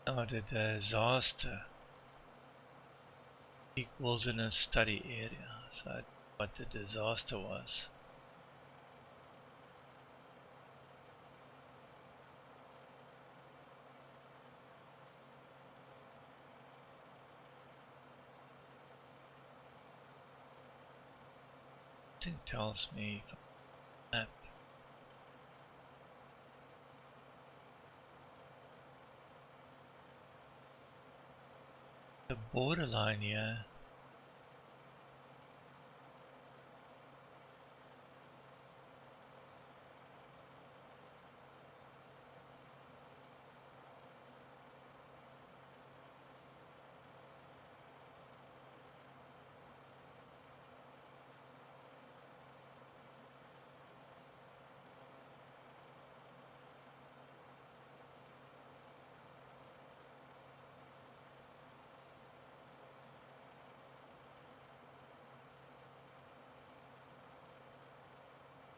Now the disaster equals in a study area, so that's what the disaster was. It tells me map. The borderline here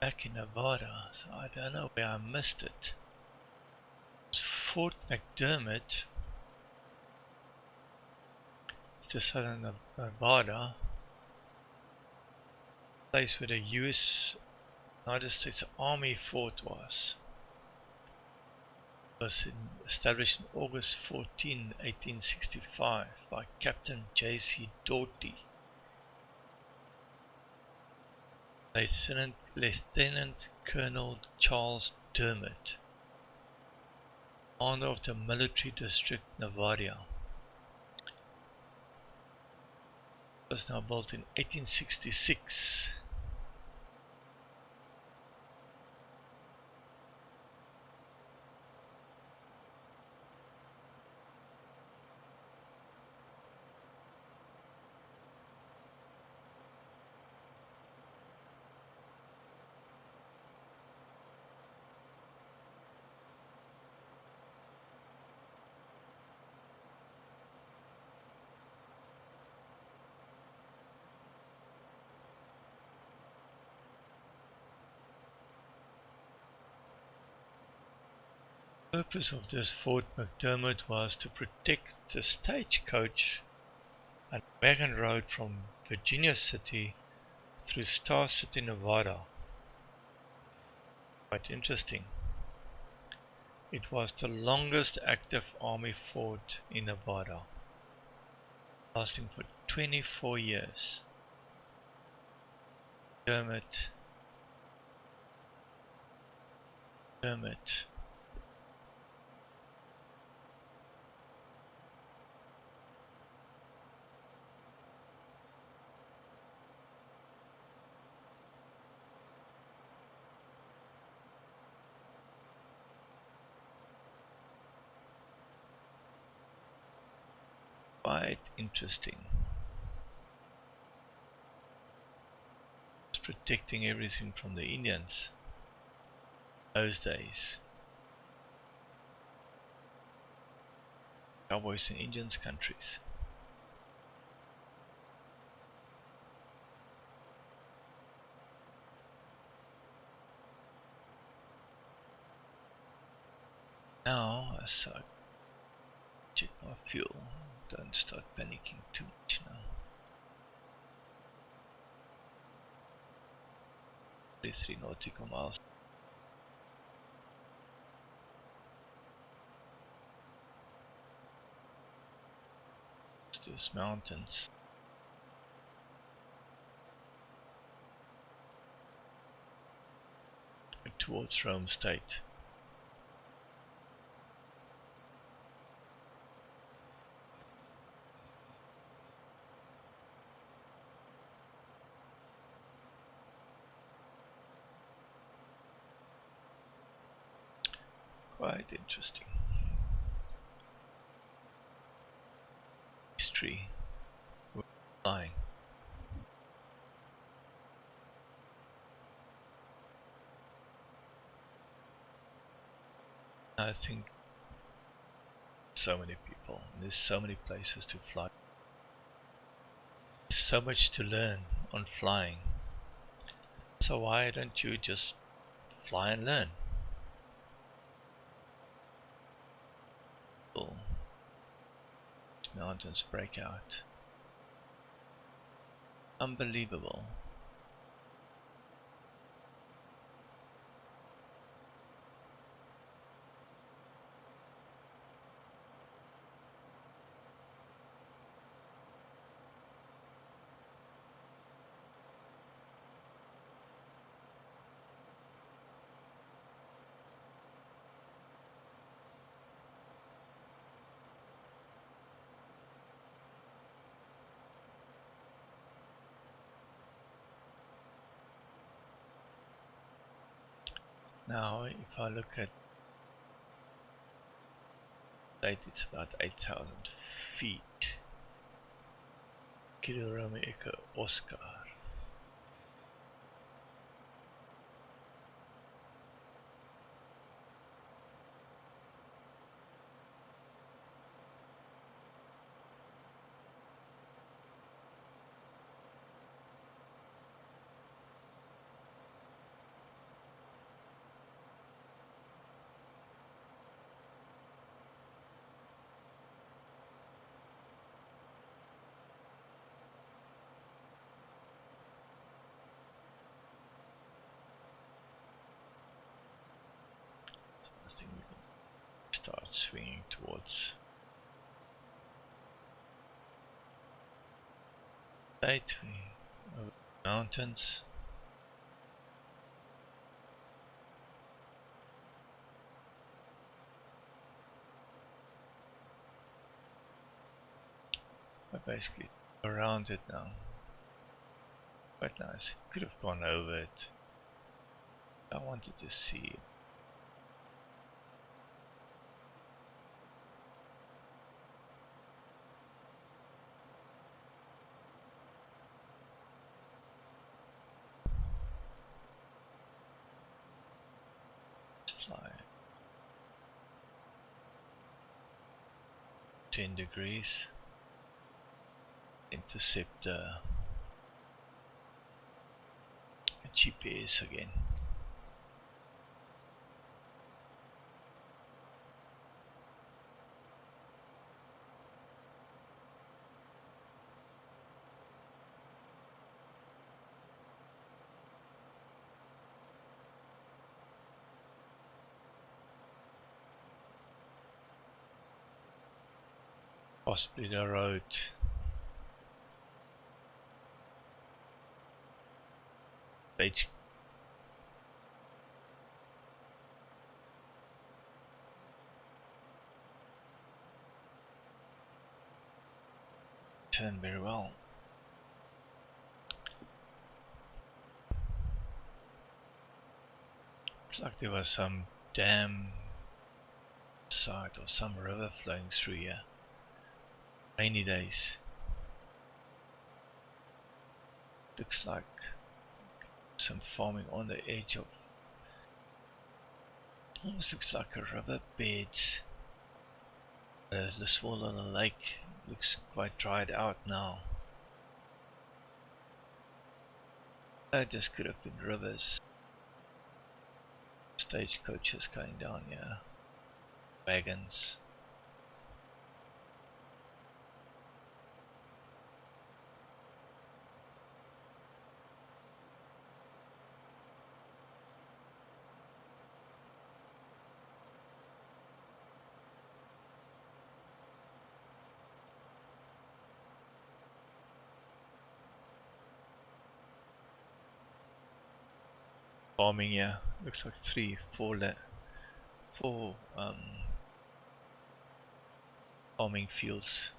back in Nevada, so I don't know where I missed it. It's Fort McDermott. It's just southern of Nevada, place where the United States Army fort was. It was established in August 14, 1865 by Captain J.C. Doughty. Lieutenant Colonel Charles Dermott, commander of the military district Nevada. It was now built in 1866. The purpose of this Fort McDermott was to protect the stagecoach and wagon road from Virginia City through Star City, Nevada. Quite interesting. It was the longest active Army fort in Nevada, lasting for 24 years. Dermott. Quite interesting. It's protecting everything from the Indians those days. Cowboys and Indians countries. Now, as I check my fuel, don't start panicking too much now. 33 nautical miles. These mountains. Towards Rome State. Quite interesting. History. We're flying. I think so many people, there's so many places to fly. There's so much to learn on flying. So why don't you just fly and learn? Cool. Mountains break out. Unbelievable. Now, if I look at that, it's about 8,000 feet. Kilo Romeo Echo Oscar. I think we can start swinging towards that. Over the mountains. I basically around it now. Quite nice. Could have gone over it. I wanted to see it. Fly 10 degrees. Intercept the GPS again. Possibly the road. Page. Turn very well. Looks like there was some dam site or some river flowing through here. Rainy days. Looks like some farming on the edge of. Almost looks like a riverbed. The small little lake looks quite dried out now. This could have been rivers. Stagecoaches going down here. Wagons. Farming here. Looks like four farming fields.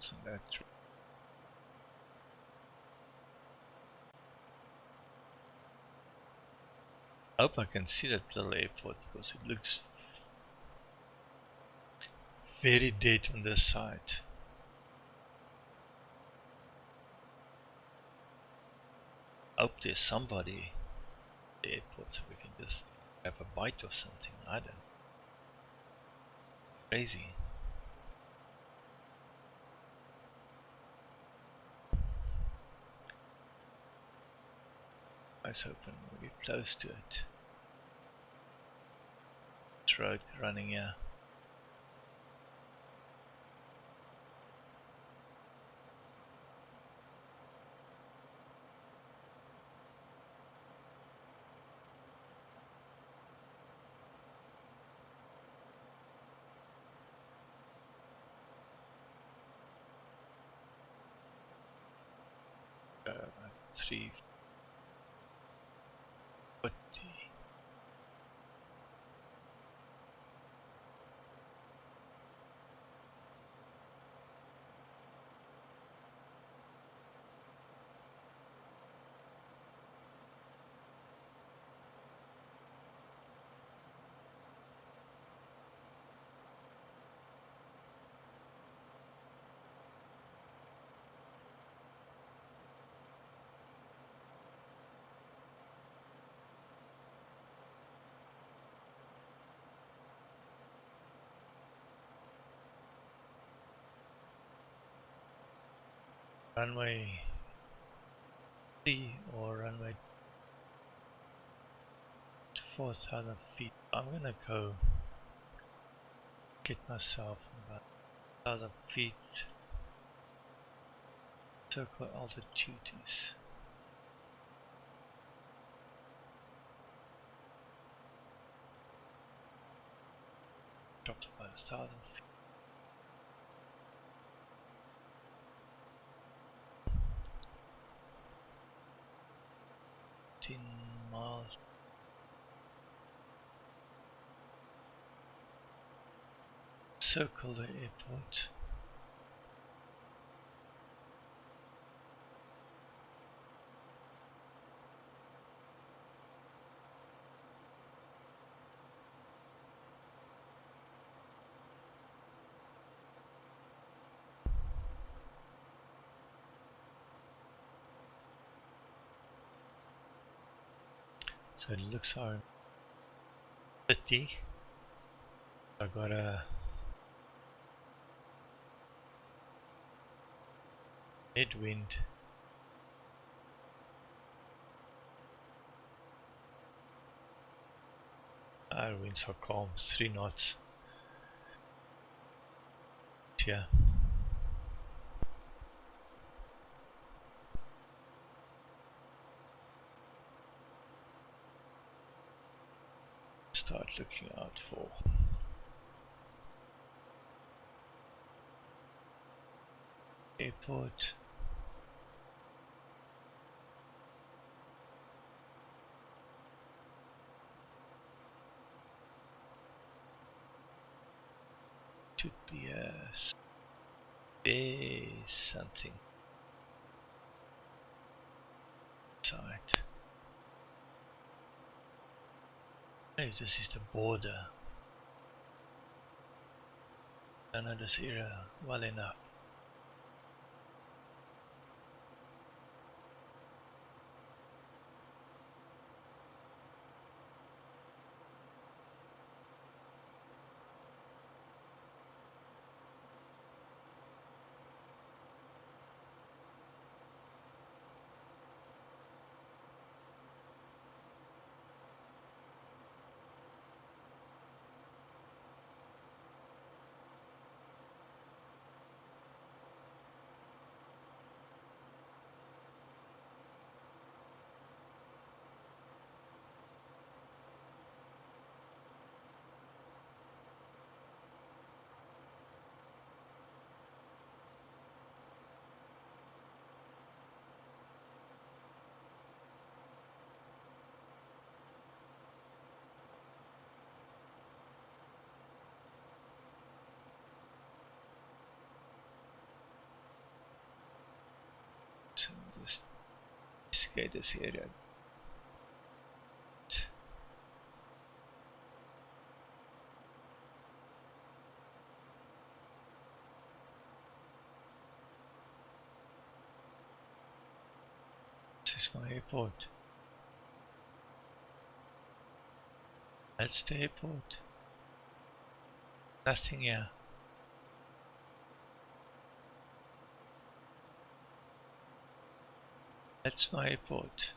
So that's I hope I can see that little airport because it looks very dead on this side. I hope there's somebody at the airport so we can just have a bite or something. I don't know. Crazy. Eyes open, we'll get close to it. This road running here. Like 340. Runway 3 or runway 4,000 feet. I'm gonna go get myself about 1,000 feet. Circle altitude is dropped by 1,000 feet. 10 miles. Circle the airport. So it looks like 30. I got a headwind. Our winds are calm, 3 knots. Yeah. Start looking out for airport. Should be a space something site. Hey, this is the border. I know this area well enough. investigate this area. This is my airport. That's the airport. Nothing here. That's my airport.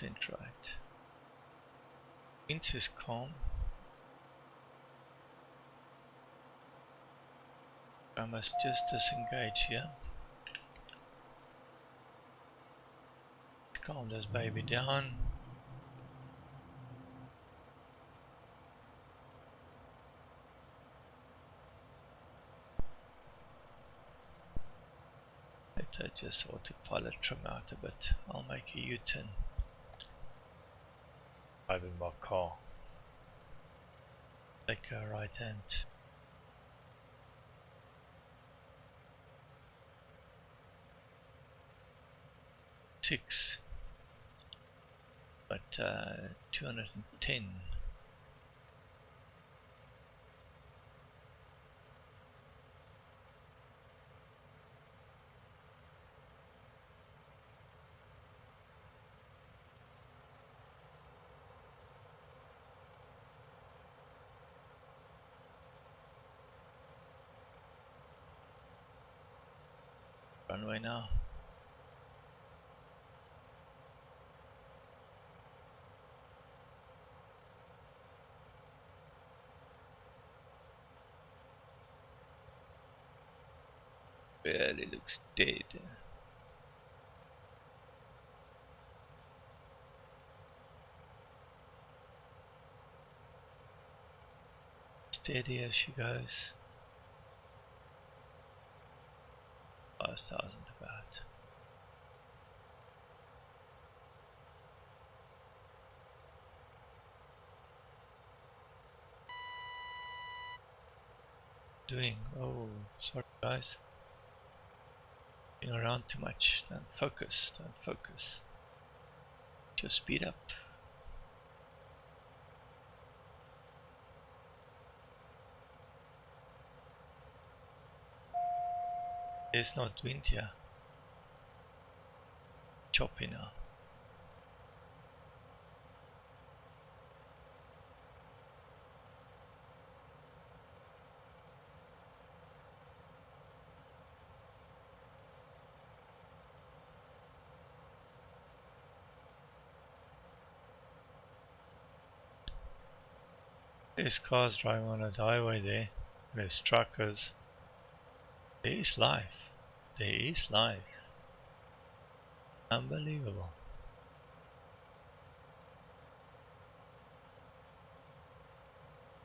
Right. Winds is calm. I must just disengage here. Calm this baby down. Let just autopilot trim out a bit. I'll make a U-turn. Driving my car. Take a right hand. Six. But 210. Runway now. Barely looks dead. Steady as she goes. 5,000 about. Doing, oh, sorry guys. Being around too much. Don't focus, don't focus. Just speed up. There's not wind here. Choppy now. There's cars driving on a highway there. There's truckers. There is life. There is life. Unbelievable.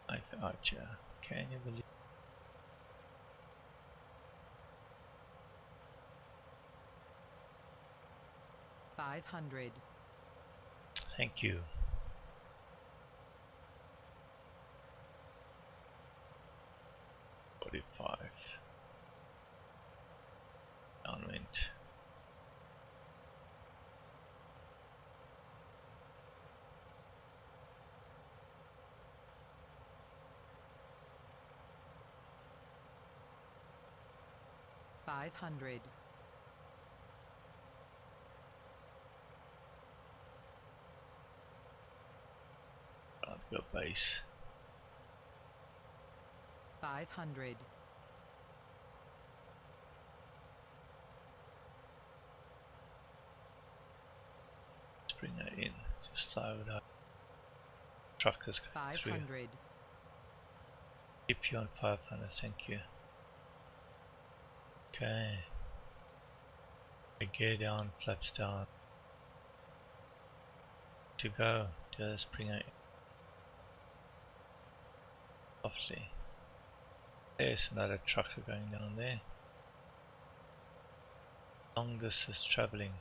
Life Archer. Can you believe? $500. Thank you. $45. Downwind. $500. I'll go base. $500. Let's bring that in. Just slow it up. Truckers going through. $500. Keep you on 500, thank you. Okay. Gear down, flaps down. To go, just bring it softly. There's another trucker going down there. Long distance travelling.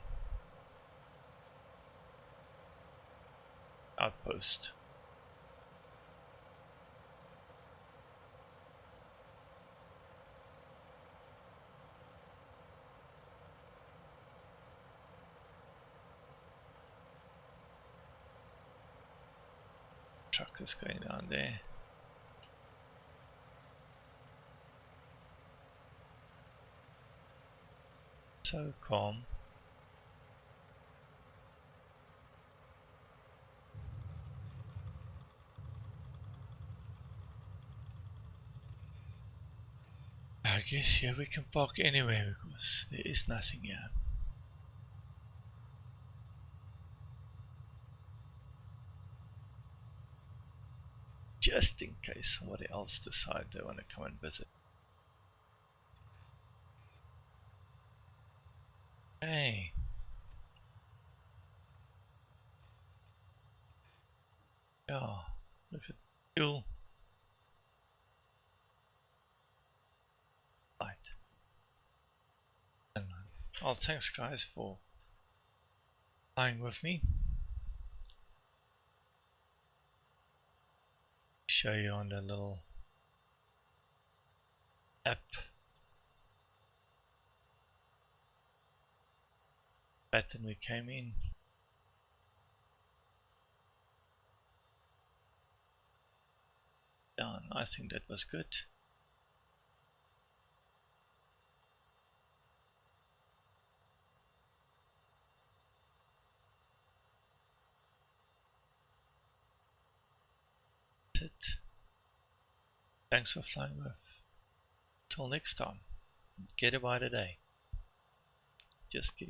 Outpost. truck is going down there. So calm. I guess here we can park anywhere because there is nothing here. Just in case somebody else decides they want to come and visit. Hey. Yeah, look at fuel. Right. Well, thanks guys for flying with me. Show you on the little app pattern we came in. Down. I think that was good. That's it. Thanks for flying with. Till next time. Get it by today. Just kidding.